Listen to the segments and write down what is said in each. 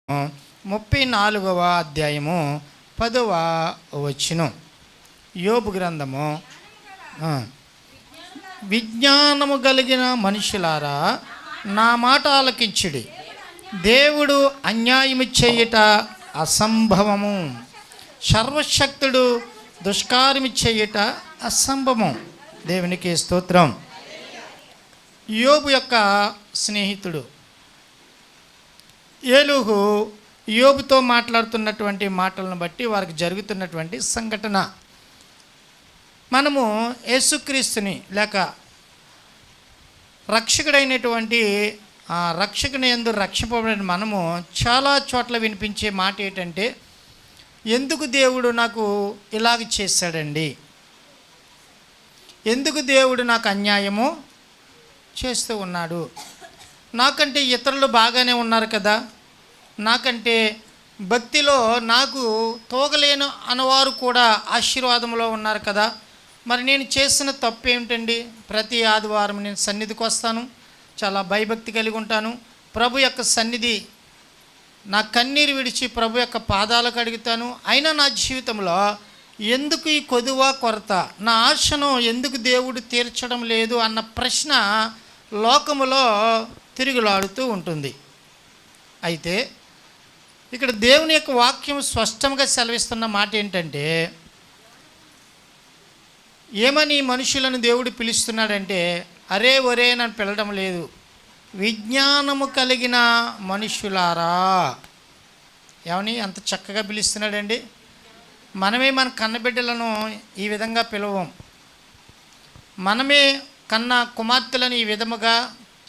34వ అధ్యాయము 10వ వచనం. యోబు గ్రంథము. విజ్ఞానము కలిగిన మనుషులారా, నా మాట ఆలకించుడి. దేవుడు అన్యాయము చేయుట అసంభవము, సర్వశక్తుడు దుష్కార్యము చేయుట అసంభవం. దేవునికి స్తోత్రం. యోబు యొక్క స్నేహితుడు ఏలీహు యోబుతో మాట్లాడుతున్నటువంటి మాటలను బట్టి వారికి జరుగుతున్నటువంటి సంఘటన. మనము యేసుక్రీస్తుని లేక రక్షకుడైనటువంటి రక్షకుని యందు రక్షింపబడిన మనము చాలా చోట్ల వినిపించే మాట ఏంటంటే, ఎందుకు దేవుడు నాకు ఇలాగ చేశాడండి, ఎందుకు దేవుడు నాకు అన్యాయము చేస్తూ ఉన్నాడు, నాకంటే ఇతరులు బాగానే ఉన్నారు కదా, నాకంటే భక్తిలో నాకు తోగలేను అన్నవారు కూడా ఆశీర్వాదంలో ఉన్నారు కదా, మరి నేను చేసిన తప్పు ఏమిటండి? ప్రతి ఆదివారం నేను సన్నిధికి వస్తాను, చాలా భయభక్తి కలిగి ఉంటాను, ప్రభు యొక్క సన్నిధి నా కన్నీరు విడిచి ప్రభు యొక్క పాదాలకు అడుగుతాను. అయినా నా జీవితంలో ఎందుకు ఈ కొదువ కొరత, నా ఆశను ఎందుకు దేవుడు తీర్చడం లేదు అన్న ప్రశ్న లోకములో తిరుగులాడుతూ ఉంటుంది. అయితే ఇక్కడ దేవుని యొక్క వాక్యం స్పష్టంగా సెలవిస్తున్న మాట ఏంటంటే, ఏమని మనుషులను దేవుడు పిలుస్తున్నాడంటే, అరే ఒరే నన్ను పిలవడం లేదు, విజ్ఞానము కలిగిన మనుషులారా. ఏమని అంత చక్కగా పిలుస్తున్నాడండి. మనమే మన కన్నబిడ్డలను ఈ విధంగా పిలవం, మనమే కన్న కుమార్తెలను ఈ విధముగా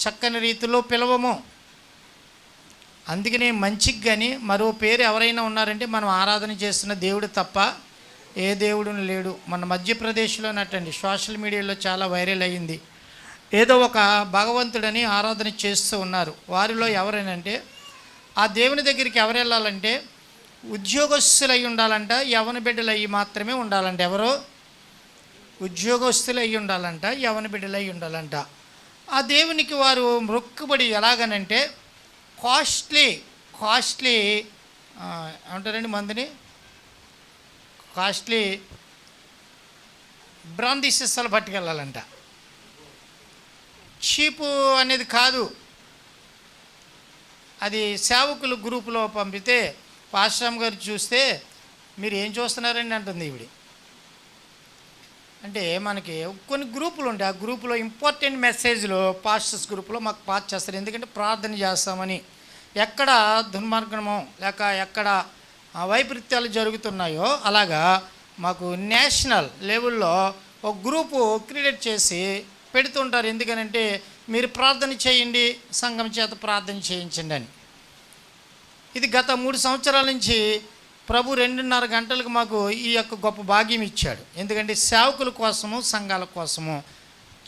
చక్కని రీతిలో పిలవము. అందుకనే మంచికి కానీ మరో పేరు ఎవరైనా ఉన్నారంటే మనం ఆరాధన చేస్తున్న దేవుడు తప్ప ఏ దేవుడుని లేడు. మన మధ్యప్రదేశ్లోనటండి సోషల్ మీడియాలో చాలా వైరల్ అయ్యింది. ఏదో ఒక భగవంతుడని ఆరాధన చేస్తూ ఉన్నారు. వారిలో ఎవరైనంటే ఆ దేవుని దగ్గరికి ఎవరు వెళ్ళాలంటే ఉద్యోగస్తులు అయి ఉండాలంట, యవన బిడ్డలు అయ్యి మాత్రమే ఉండాలంట. ఎవరో ఉద్యోగస్తులు అయి ఉండాలంట, యవన బిడ్డలు అయి ఉండాలంట. ఆ దేవునికి వారు మొక్కుబడి ఎలాగనంటే కాస్ట్లీ ఏమంటారండి మందుని, కాస్ట్లీ బ్రాందీ సీసాలు పట్టుకెళ్ళాలంట. చీపు అనేది కాదు. అది సేవకులు గ్రూపులో పంపితే పాస్టర్ గారు చూస్తే మీరు ఏం చూస్తున్నారండి అంటుంది ఈవిడి. అంటే మనకి కొన్ని గ్రూపులు ఉంటాయి, ఆ గ్రూపులో ఇంపార్టెంట్ మెసేజ్లు పాస్టర్స్ గ్రూపులో మాకు పాస్ చేస్తారు. ఎందుకంటే ప్రార్థన చేస్తామని. ఎక్కడ దుర్మార్గమో లేక ఎక్కడ వైపరీత్యాలు జరుగుతున్నాయో అలాగా మాకు నేషనల్ లెవెల్లో ఒక గ్రూపు క్రియేట్ చేసి పెడుతుంటారు. ఎందుకనంటే మీరు ప్రార్థన చేయండి, సంఘం చేత ప్రార్థన చేయించండి అని. ఇది గత 3 సంవత్సరాల నుంచి ప్రభు 2.5 గంటలకు మాకు ఈ యొక్క గొప్ప భాగ్యం ఇచ్చాడు. ఎందుకంటే సేవకుల కోసము, సంఘాల కోసము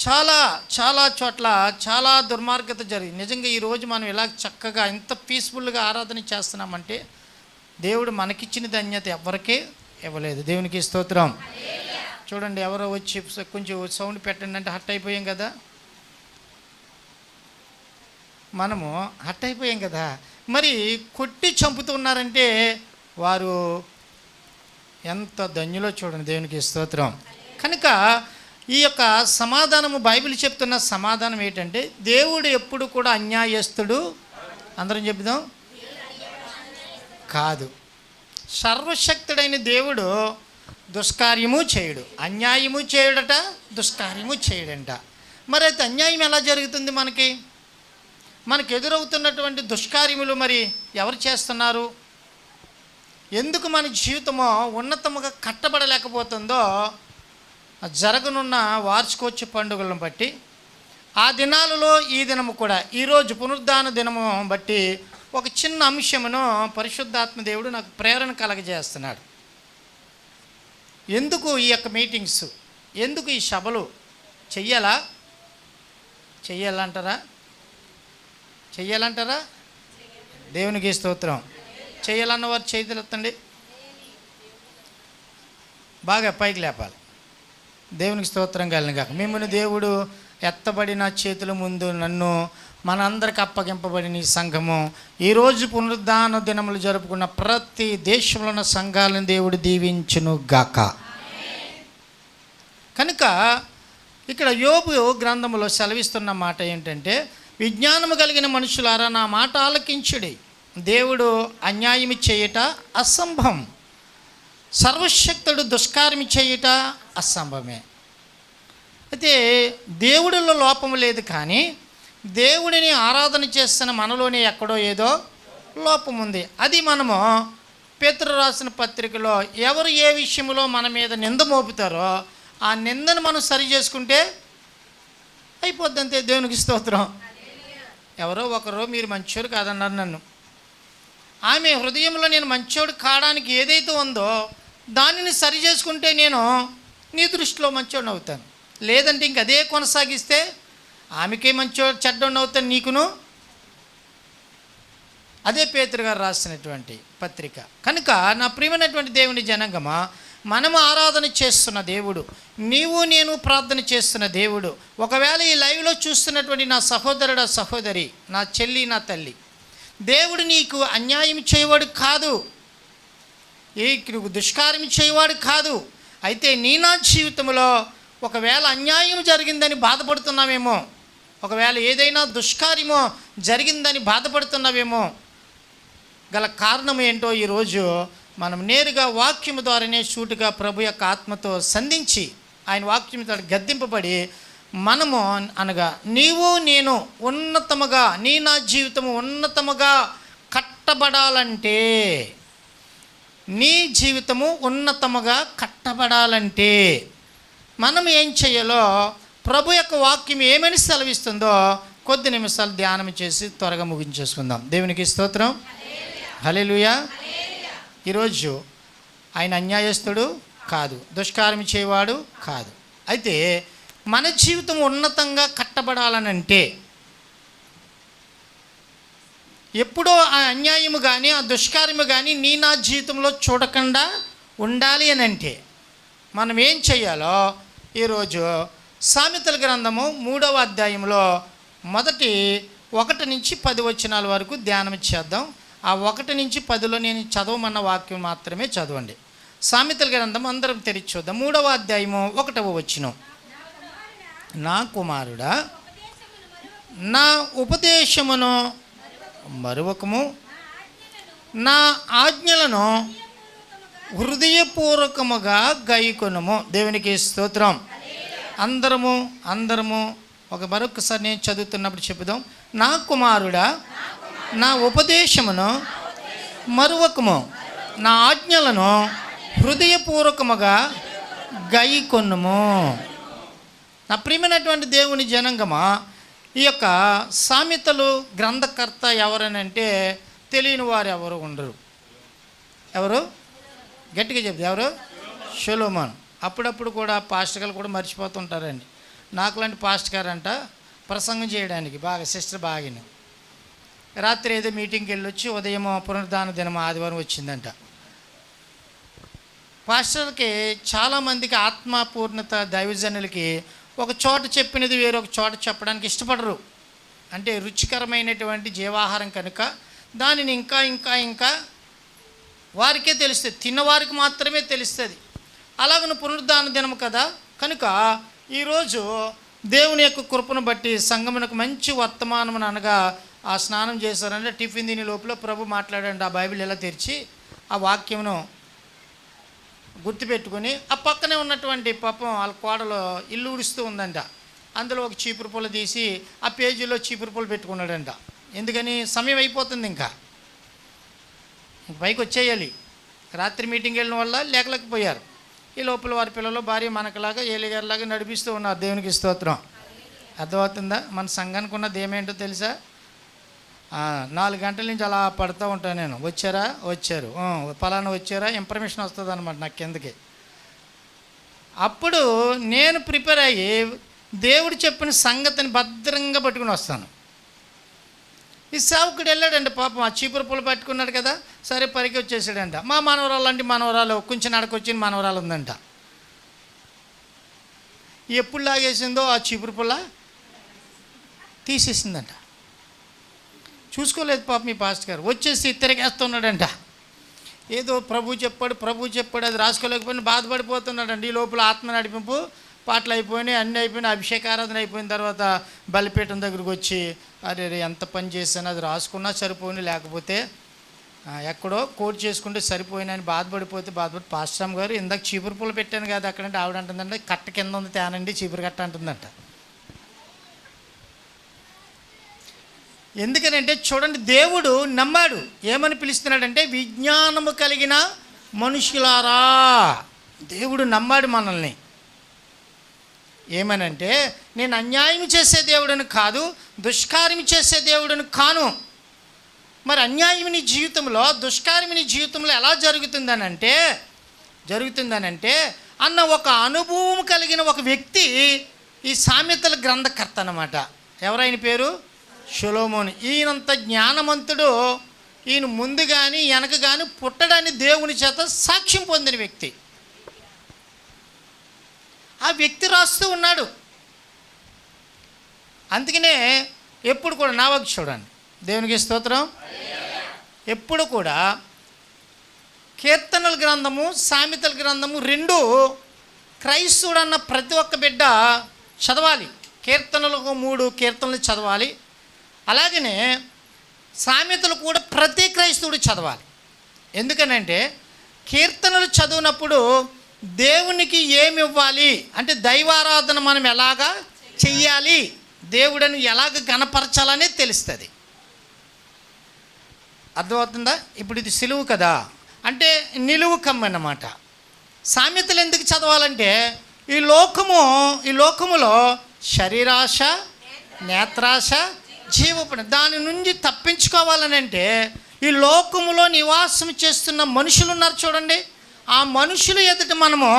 చాలా చాలా చోట్ల చాలా దుర్మార్గత జరిగింది. నిజంగా ఈరోజు మనం ఇలా చక్కగా ఎంత పీస్ఫుల్గా ఆరాధన చేస్తున్నామంటే దేవుడు మనకిచ్చిన ధన్యత ఎవరికీ ఇవ్వలేదు. దేవునికి స్తోత్రం. చూడండి, ఎవరో వచ్చి కొంచెం సౌండ్ పెట్టండి అంటే హట్ అయిపోయాం కదా, మనము హట్ అయిపోయాం కదా. మరి కొట్టి చంపుతున్నారంటే వారు ఎంత ధన్యులో చూడండి. దేవునికి స్తోత్రం. కనుక ఈ యొక్క సమాధానము, బైబిల్ చెప్తున్న సమాధానం ఏంటంటే, దేవుడు ఎప్పుడు కూడా అన్యాయస్తుడు, అందరం చెప్దాం, కాదు. సర్వశక్తుడైన దేవుడు దుష్కార్యము చేయుడు, అన్యాయము చేయుడట, దుష్కార్యము చేయడంట. మరి అయితే అన్యాయం ఎలా జరుగుతుంది? మనకు ఎదురవుతున్నటువంటి దుష్కార్యములు మరి ఎవరు చేస్తున్నారు? ఎందుకు మన జీవితము ఉన్నతముగా కట్టబడలేకపోతుందో జరగనున్న వార్షికోత్సవ పండుగలను బట్టి, ఆ దినాలలో ఈ దినము కూడా, ఈరోజు పునరుద్ధాన దినము బట్టి ఒక చిన్న అంశమును పరిశుద్ధాత్మ దేవుడు నాకు ప్రేరణ కలగజేస్తున్నాడు. ఎందుకు ఈ యొక్క మీటింగ్స్, ఎందుకు ఈ సభలు చెయ్యాలంటారా? దేవునికి స్తోత్రం. చేయాలన్నవారు చేతులు ఎత్తండి, బాగా పైకి లేపాలి. దేవునికి స్తోత్రం కలిగిన కాక. మిమ్మల్ని దేవుడు ఎత్తబడిన చేతుల ముందు నన్ను మనందరికి అప్పగింపబడిన ఈ సంఘము ఈరోజు పునరుద్ధాన దినములు జరుపుకున్న ప్రతి దేశంలో ఉన్న సంఘాలను దేవుడు దీవించును గాక. కనుక ఇక్కడ యోబు గ్రంథములో సెలవిస్తున్న మాట ఏంటంటే, విజ్ఞానము కలిగిన మనుషులారా నా మాట ఆలకించుడి. దేవుడు అన్యాయము చేయుట అసంభవం, సర్వశక్తుడు దుష్కార్యము చేయుట అసంభవమే. అయితే దేవుడిలో లోపము లేదు, కానీ దేవుడిని ఆరాధన చేస్తున్న మనలోనే ఎక్కడో ఏదో లోపం ఉంది. అది మనము పేతురు రాసిన పత్రికలో ఎవరు ఏ విషయంలో మన మీద నింద మోపుతారో ఆ నిందను మనం సరి చేసుకుంటే అయిపోద్ది, అంతే. దేవునికి స్తోత్రం. ఎవరో ఒకరు మీరు మంచోడు కాదన్నారు నన్ను, ఆమె హృదయంలో నేను మంచోడు కావడానికి ఏదైతే ఉందో దానిని సరి చేసుకుంటే నేను నీ దృష్టిలో మంచోడిని అవుతాను. లేదంటే ఇంక అదే కొనసాగిస్తే ఆమెకే మంచోడు చెడ్డోడిని అవుతాను నీకును. అదే పేతురు గారు రాసినటువంటి పత్రిక. కనుక నా ప్రియమైనటువంటి దేవుని జనాంగమా, మనము ఆరాధన చేస్తున్న దేవుడు, నీవు నేను ప్రార్థన చేస్తున్న దేవుడు. ఒకవేళ ఈ లైవ్లో చూస్తున్నటువంటి నా సహోదరుడు సహోదరి, నా చెల్లి నా తల్లి, దేవుడు నీకు అన్యాయం చేయవాడు కాదు, దుష్కార్యం చేయవాడు కాదు. అయితే నీ నా జీవితంలో ఒకవేళ అన్యాయం జరిగిందని బాధపడుతున్నావేమో, ఒకవేళ ఏదైనా దుష్కార్యమో జరిగిందని బాధపడుతున్నావేమో, గల కారణం ఏంటో ఈరోజు మనం నేరుగా వాక్యము ద్వారానే సూటిగా ప్రభు యొక్క ఆత్మతో సంధించి ఆయన వాక్యంతో గద్దింపబడి మనము అనగా నీవు నేను ఉన్నతముగా, నీ నా జీవితము ఉన్నతముగా కట్టబడాలంటే, నీ జీవితము ఉన్నతముగా కట్టబడాలంటే మనం ఏం చేయాలో ప్రభు యొక్క వాక్యం ఏమని సెలవిస్తుందో కొద్ది నిమిషాలు ధ్యానం చేసి త్వరగా ముగించేసుకుందాం. దేవునికి స్తోత్రం. హల్లెలూయా. ఈరోజు ఆయన అన్యాయస్తుడు కాదు, దుష్కార్యం చేయవాడు కాదు. అయితే మన జీవితం ఉన్నతంగా కట్టబడాలనంటే ఎప్పుడో ఆ అన్యాయము కానీ ఆ దుష్కార్యము కానీ నీ నా జీవితంలో చూడకుండా ఉండాలి అని అంటే మనం ఏం చేయాలో ఈరోజు సామెతల గ్రంథము 3వ అధ్యాయంలో మొదటి 1 నుంచి 10 వచనాల వరకు ధ్యానం చేద్దాం. ఆ 1 నుంచి 10లో నేను చదవమన్న వాక్యం మాత్రమే చదవండి. సామెతల గ్రంథం అందరం తెరిచి చూద్దాం. 3వ అధ్యాయము 1వ వచనం. నా కుమారుడా, నా ఉపదేశమును మరువకము, నా ఆజ్ఞలను హృదయపూర్వకముగా గైకొనుము. దేవునికి స్తోత్రం. అందరము మరొకసారి నేను చదువుతున్నప్పుడు చెప్పుదాం. నా కుమారుడా, నా ఉపదేశమును మరువకము, నా ఆజ్ఞలను హృదయపూర్వకముగా గైకొనుము. నా ప్రియమైనటువంటి దేవుని జనాంగమా, ఈ యొక్క సామెతలు గ్రంథకర్త ఎవరనంటే తెలియని వారు ఎవరు ఉండరు. ఎవరు? గట్టిగా చెప్తే ఎవరు? సొలొమోను. అప్పుడప్పుడు కూడా పాస్టర్ గారు కూడా మర్చిపోతుంటారండి. నాకు లాంటి పాస్టర్ గారు అంట ప్రసంగం చేయడానికి బాగా సిస్టర్ బాగిన రాత్రి ఏదో మీటింగ్కి వెళ్ళొచ్చి ఉదయం పునరుద్ధాన దినం ఆదివారం వచ్చిందంట. పాస్టర్కి చాలామందికి ఆత్మపూర్ణత దైవజనులకి ఒక చోట చెప్పినది వేరొక చోట చెప్పడానికి ఇష్టపడరు. అంటే రుచికరమైనటువంటి జీవాహారం కనుక దానిని ఇంకా ఇంకా ఇంకా వారికే తెలుస్తుంది, తిన్నవారికి మాత్రమే తెలుస్తుంది. అలాగను పునరుద్ధాన దినము కదా, కనుక ఈరోజు దేవుని యొక్క కృపను బట్టి సంఘమునకు మంచి వర్తమానం అనగా ఆ స్నానం చేశారంటే టిఫిన్ తిని లోపల ప్రభు మాట్లాడండి. ఆ బైబిల్ ఎలా తెరిచి ఆ వాక్యమును గుర్తుపెట్టుకొని ఆ పక్కనే ఉన్నటువంటి పాపం వాళ్ళ కోడలో ఇల్లు ఉడుస్తూ ఉందంట. అందులో ఒక చీపురు పుల్ల తీసి ఆ పేజీలో చీపురు పుల్ల పెట్టుకున్నాడంట. ఎందుకని? సమయం అయిపోతుంది, ఇంకా పైకి వచ్చేయాలి. రాత్రి మీటింగ్ వెళ్ళిన వల్ల లేకలేకపోయారు. ఈ లోపల వారి పిల్లలు భార్య మనకులాగా ఏలిగారిలాగా నడిపిస్తూ ఉన్నారు. దేవునికి స్తోత్రం. అర్థమవుతుందా? మన సంఘానికి ఉన్నది ఏమేంటో తెలుసా? 4 గంటల నుంచి అలా పడుతూ ఉంటాను నేను. వచ్చారు పలానా వచ్చారా ఇన్ఫర్మేషన్ వస్తుంది అనమాట నాకు కిందకి. అప్పుడు నేను ప్రిపేర్ అయ్యి దేవుడు చెప్పిన సంగతిని భద్రంగా పట్టుకుని వస్తాను. ఈ సేవకుడు వెళ్ళాడండి పాపం, ఆ చీపురు పుల్ల పట్టుకున్నాడు కదా, సరే పరికి వచ్చేసాడంట. మా మనవరాలు లాంటి మనవరాలు కొంచెం నడకొచ్చిన మనవరాలు ఉందంట. ఎప్పుడు లాగేసిందో ఆ చీపురు పుల్ల తీసేసిందంట. చూసుకోలేదు పాప మీ పాస్టర్ గారు, వచ్చేసి తిరిగేస్తున్నాడంట. ఏదో ప్రభు చెప్పాడు అది రాసుకోలేకపోయినా బాధపడిపోతున్నాడండి. ఈ లోపల ఆత్మ నడిపింపు పాటలు అయిపోయినాయి, అన్నీ అయిపోయినాయి, అభిషేకారాధన అయిపోయిన తర్వాత బలిపీఠం దగ్గరికి వచ్చి అరే ఎంత పని చేశాను, అది రాసుకున్నా సరిపోయి, లేకపోతే ఎక్కడో కోట్ చేసుకుంటే సరిపోయినని బాధపడి పాస్టర్ గారు ఇందాక చీపురు పుల్ల పెట్టాను కదా అక్కడంటే ఆవిడ అంటుందంటే కట్ట కింద ఉంది తేనండి చీపురు కట్ట అంటుందంట. ఎందుకనంటే చూడండి, దేవుడు నమ్మాడు. ఏమని పిలుస్తున్నాడంటే విజ్ఞానము కలిగిన మనుషులారా. దేవుడు నమ్మాడు మనల్ని. ఏమనంటే నేను అన్యాయం చేసే దేవుడని కాదు, దుష్కార్యం చేసే దేవుడని కాను. మరి అన్యాయం నీ జీవితంలో, దుష్కార్యం నీ జీవితంలో ఎలా జరుగుతుందనంటే అన్న ఒక అనుభవం కలిగిన ఒక వ్యక్తి ఈ సామెతల గ్రంథకర్త అన్నమాట. ఎవరైన పేరు సొలొమోను. ఈయనంత జ్ఞానవంతుడు, ఈయన ముందు కానీ వెనక కానీ పుట్టడాన్ని దేవుని చేత సాక్ష్యం పొందిన వ్యక్తి. ఆ వ్యక్తి రాస్తూ ఉన్నాడు. అందుకనే ఎప్పుడు కూడా నా వైపు చూడండి, దేవునికి స్తోత్రం. ఎప్పుడు కూడా కీర్తనల గ్రంథము, సామెతల గ్రంథము రెండు క్రైస్తవుడు అన్న ప్రతి ఒక్క బిడ్డ చదవాలి. కీర్తనలకు 3 కీర్తనలు చదవాలి. అలాగనే సామెతలు కూడా ప్రతి క్రైస్తవుడు చదవాలి. ఎందుకనంటే కీర్తనలు చదివినప్పుడు దేవునికి ఏమి ఇవ్వాలి అంటే దైవారాధన మనం ఎలాగా చెయ్యాలి, దేవుడిని ఎలాగ గణపరచాలనే తెలుస్తుంది. అర్థమవుతుందా? ఇప్పుడు ఇది సిలువు కదా, అంటే నిలువు కమ్మన్నమాట. సామెతలు ఎందుకు చదవాలంటే ఈ లోకములో శరీరాశ, నేత్రాశ, జీవపణ దాని నుంచి తప్పించుకోవాలని అంటే ఈ లోకములో నివాసం చేస్తున్న మనుషులు ఉన్నారు చూడండి, ఆ మనుషులు ఎదుట మనము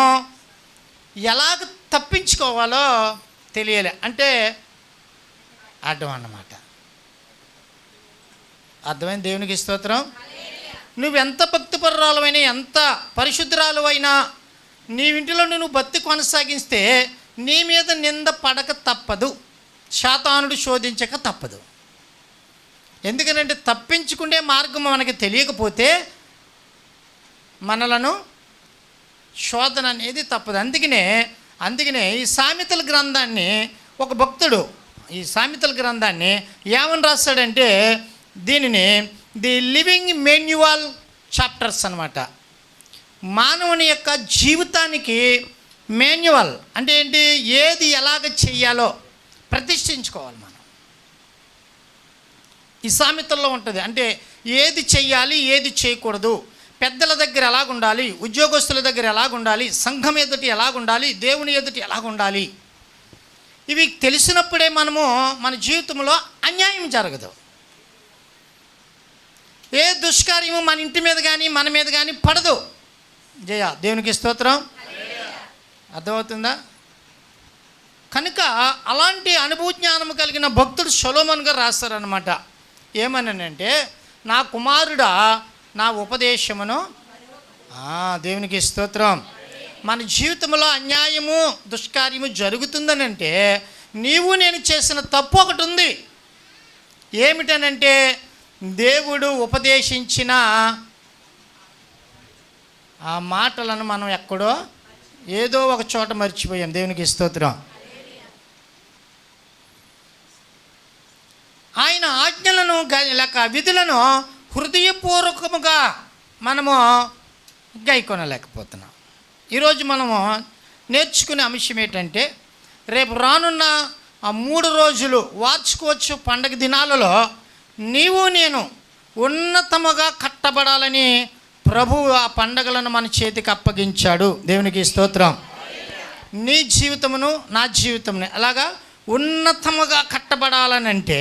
ఎలాగ తప్పించుకోవాలో తెలియాలి. అంటే అడ్డం అన్నమాట. అర్థమైంది? దేవునికి స్తోత్రం. నువ్వెంత భక్తిపరురాలువైనా, ఎంత పరిశుద్ధురాలు అయినా, నీ ఇంటిలో నువ్వు భక్తి కొనసాగిస్తే నీ మీద నింద పడక తప్పదు, శాతానుడు శోధించక తప్పదు. ఎందుకనంటే తప్పించుకునే మార్గం మనకి తెలియకపోతే మనలను శోధన అనేది తప్పదు. అందుకనే ఈ సామెతల గ్రంథాన్ని ఒక భక్తుడు ఈ సామెతల గ్రంథాన్ని ఏమని రాస్తాడంటే దీనిని ది లివింగ్ మాన్యువల్ చాప్టర్స్ అన్నమాట. మానవుని యొక్క జీవితానికి మాన్యువల్ అంటే ఏంటి, ఏది ఎలాగ చెయ్యాలో ప్రతిష్ఠించుకోవాలి మనం. ఈ సామెతల్లో ఉంటుంది. అంటే ఏది చెయ్యాలి, ఏది చేయకూడదు, పెద్దల దగ్గర ఎలాగుండాలి, ఉద్యోగస్తుల దగ్గర ఎలాగుండాలి, సంఘం ఎదుటి ఎలాగుండాలి, దేవుని ఎదుటి ఎలాగుండాలి. ఇవి తెలిసినప్పుడే మనము మన జీవితంలో అన్యాయం జరగదు. ఏ దుష్కార్యము మన ఇంటి మీద కానీ మన మీద కానీ పడదు. జయ దేవునికి స్తోత్రం. అర్థమవుతుందా? కనుక అలాంటి అనుభవజ్ఞానం కలిగిన భక్తుడు సొలొమోను గారు రాస్తారనమాట. ఏమనంటే నా కుమారుడా నా ఉపదేశమును, దేవునికి స్తోత్రం. మన జీవితంలో అన్యాయము దుష్కార్యము జరుగుతుందనంటే నీవు నేను చేసిన తప్పు ఒకటి ఉంది. ఏమిటనంటే దేవుడు ఉపదేశించిన ఆ మాటలను మనం ఎక్కడో ఏదో ఒక చోట మర్చిపోయాం. దేవునికి స్తోత్రం. ఆయన ఆజ్ఞలను లేక విధులను హృదయపూర్వకముగా మనము గైకొనలేకపోతున్నాం. ఈరోజు మనము నేర్చుకునే అంశం ఏంటంటే రేపు రానున్న ఆ 3 రోజులు వార్చుకోవచ్చు పండగ దినాలలో నీవు నేను ఉన్నతముగా కట్టబడాలని ప్రభువు ఆ పండగలను మన చేతికి అప్పగించాడు. దేవునికి స్తోత్రం. నీ జీవితమును నా జీవితమును అలాగా ఉన్నతముగా కట్టబడాలనంటే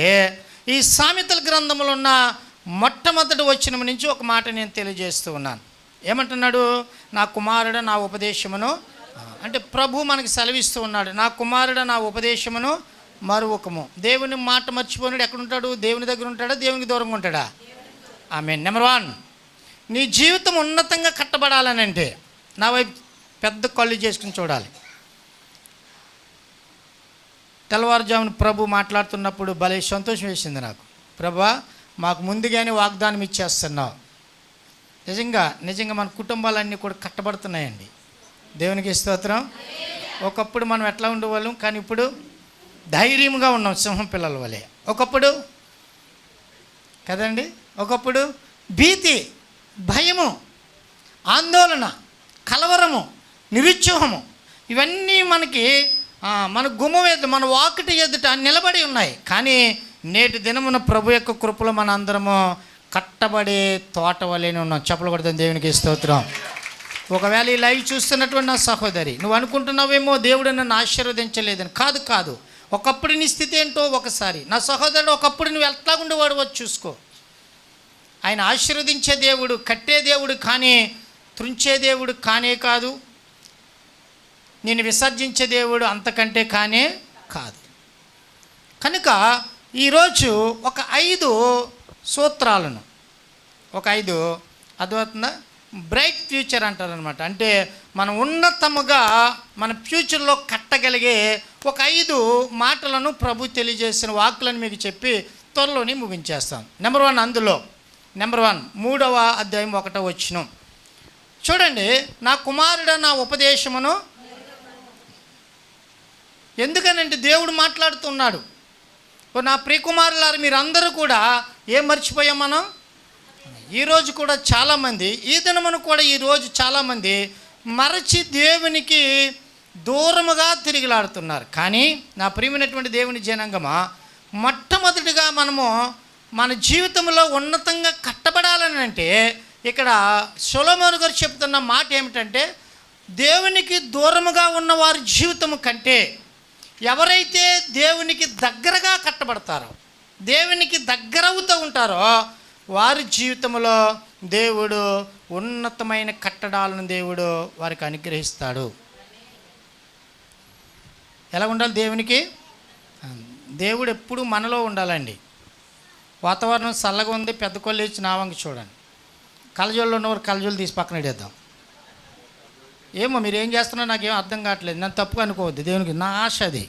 ఈ సామెతల గ్రంథంలో ఉన్న మొట్టమొదటి వచనం నుంచి ఒక మాట నేను తెలియజేస్తూ ఉన్నాను. ఏమంటున్నాడు? నా కుమారుడు నా ఉపదేశమును, అంటే ప్రభు మనకి సెలవిస్తూ ఉన్నాడు, నా కుమారుడు నా ఉపదేశమును మరువకము. దేవుని మాట మర్చిపోయినాడు ఎక్కడుంటాడు? దేవుని దగ్గర ఉంటాడా, దేవునికి దూరంగా ఉంటాడా? ఆమేన్. నెంబర్ 1, నీ జీవితం ఉన్నతంగా కట్టబడాలనంటే నా వైపు పెద్ద కళ్ళు చేసుకుని చూడాలి. తెల్లవారుజామున ప్రభు మాట్లాడుతున్నప్పుడు భలే సంతోషం వేసింది నాకు. ప్రభా, మాకు ముందుగానే వాగ్దానం ఇచ్చేస్తున్నావు. నిజంగా మన కుటుంబాలన్నీ కూడా కట్టబడుతున్నాయండి. దేవునికి స్తోత్రం. ఒకప్పుడు మనం ఎట్లా ఉండేవాళ్ళం, కానీ ఇప్పుడు ధైర్యంగా ఉన్నాం సింహం పిల్లల వలె. ఒకప్పుడు కదండి, ఒకప్పుడు భీతి, భయము, ఆందోళన, కలవరము, నిరుత్సాహము ఇవన్నీ మనకి మన గుమ్మం ఎదుట, మన వాకిటి ఎదుట నిలబడి ఉన్నాయి. కానీ నేటి దినమున ప్రభు యొక్క కృపలో మన అందరము కట్టబడే తోట వలెనే ఉన్నాం. చెప్పలు కొడతాం. దేవునికి స్తోత్రం. ఒకవేళ ఈ లైవ్ చూస్తున్నటువంటి నా సహోదరి, నువ్వు అనుకుంటున్నావేమో దేవుడు నన్ను ఆశీర్వదించలేదని. కాదు. ఒకప్పుడు నీ స్థితి ఏంటో ఒకసారి, నా సహోదరుడు, ఒకప్పుడు నువ్వు ఎట్లా ఉండేవాడు వచ్చి చూసుకో. ఆయన ఆశీర్వదించే దేవుడు, కట్టే దేవుడు, కానీ త్రుంచే దేవుడు కానే కాదు. నేను విసర్జించే దేవుడు అంతకంటే కానే కాదు. కనుక ఈరోజు ఒక 5 సూత్రాలను, ఒక 5 అర్థమవుతుందా, బ్రైట్ ఫ్యూచర్ అంటారనమాట. అంటే మనం ఉన్నతముగా మన ఫ్యూచర్లో కట్టగలిగే ఒక 5 మాటలను ప్రభు తెలియజేసిన వాక్కులను మీకు చెప్పి త్వరలోనే ముగించేస్తాం. నెంబర్ 1, అందులో నెంబర్ 1, 3వ అధ్యాయం 1వ వచనం చూడండి. నా కుమారుడ నా ఉపదేశమును, ఎందుకనంటే దేవుడు మాట్లాడుతున్నాడు. నా ప్రియకుమారులారు, మీరందరూ కూడా ఏం మర్చిపోయాం మనం? ఈరోజు కూడా చాలామంది, ఈ దినమును కూడా ఈరోజు చాలామంది మరచి దేవునికి దూరముగా తిరిగిలాడుతున్నారు. కానీ నా ప్రియమైనటువంటి దేవుని జనాంగమా, మొట్టమొదటిగా మనము మన జీవితంలో ఉన్నతంగా కట్టబడాలని అంటే ఇక్కడ సొలొమోను గారు చెప్తున్న మాట ఏమిటంటే, దేవునికి దూరముగా ఉన్న వారి జీవితము కంటే ఎవరైతే దేవునికి దగ్గరగా కట్టబడతారో, దేవునికి దగ్గరవుతూ ఉంటారో వారి జీవితంలో దేవుడు ఉన్నతమైన కట్టడాలను దేవుడు వారికి అనుగ్రహిస్తాడు. ఎలా ఉండాలి దేవునికి? దేవుడు ఎప్పుడు మనలో ఉండాలండి. వాతావరణం చల్లగా ఉంది, పెద్ద కొల్లు ఇచ్చి నావంగి చూడండి. కలజోళ్ళు ఉన్నవారు కలజోలు తీసి పక్కన ఇడేద్దాం. ఏమో మీరు ఏం చేస్తున్నారో నాకేం అర్థం కావట్లేదు. నన్ను తప్పుగా అనుకోవద్దు. దేవునికి నా ఆశ అది.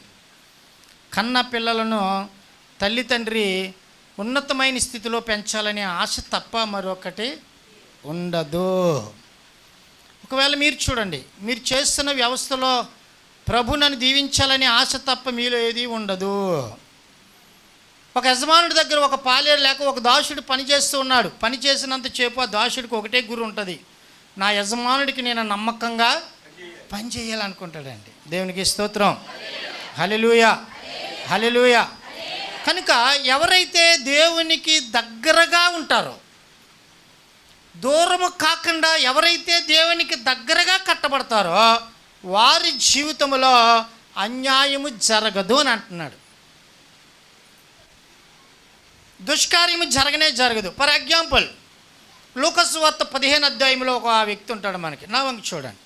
కన్న పిల్లలను తల్లి తండ్రి ఉన్నతమైన స్థితిలో పెంచాలనే ఆశ తప్ప మరొకటి ఉండదు. ఒకవేళ మీరు చూడండి, మీరు చేస్తున్న వ్యవస్థలో ప్రభు నన్ను దీవించాలనే ఆశ తప్ప మీలో ఏది ఉండదు. ఒక యజమానుడి దగ్గర ఒక పాలేరు లేక ఒక దాసుడు పనిచేస్తూ ఉన్నాడు. పని చేసినంత చేపు ఆ దాసుడికి ఒకటే గురి ఉంటుంది, నా యజమానుడికి నేను నమ్మకంగా పని చేయాలనుకుంటాడండి. దేవునికి స్తోత్రం. హల్లెలూయా, హల్లెలూయా. కనుక ఎవరైతే దేవునికి దగ్గరగా ఉంటారో, దూరము కాకుండా ఎవరైతే దేవునికి దగ్గరగా కట్టబడతారో వారి జీవితంలో అన్యాయము జరగదు అని అంటున్నాడు. దుష్కార్యము జరగదు. ఫర్ ఎగ్జాంపుల్, లూకాసు వార్త 15వ అధ్యాయంలో ఒక వ్యక్తి ఉంటాడు మనకి. నా వంక చూడండి.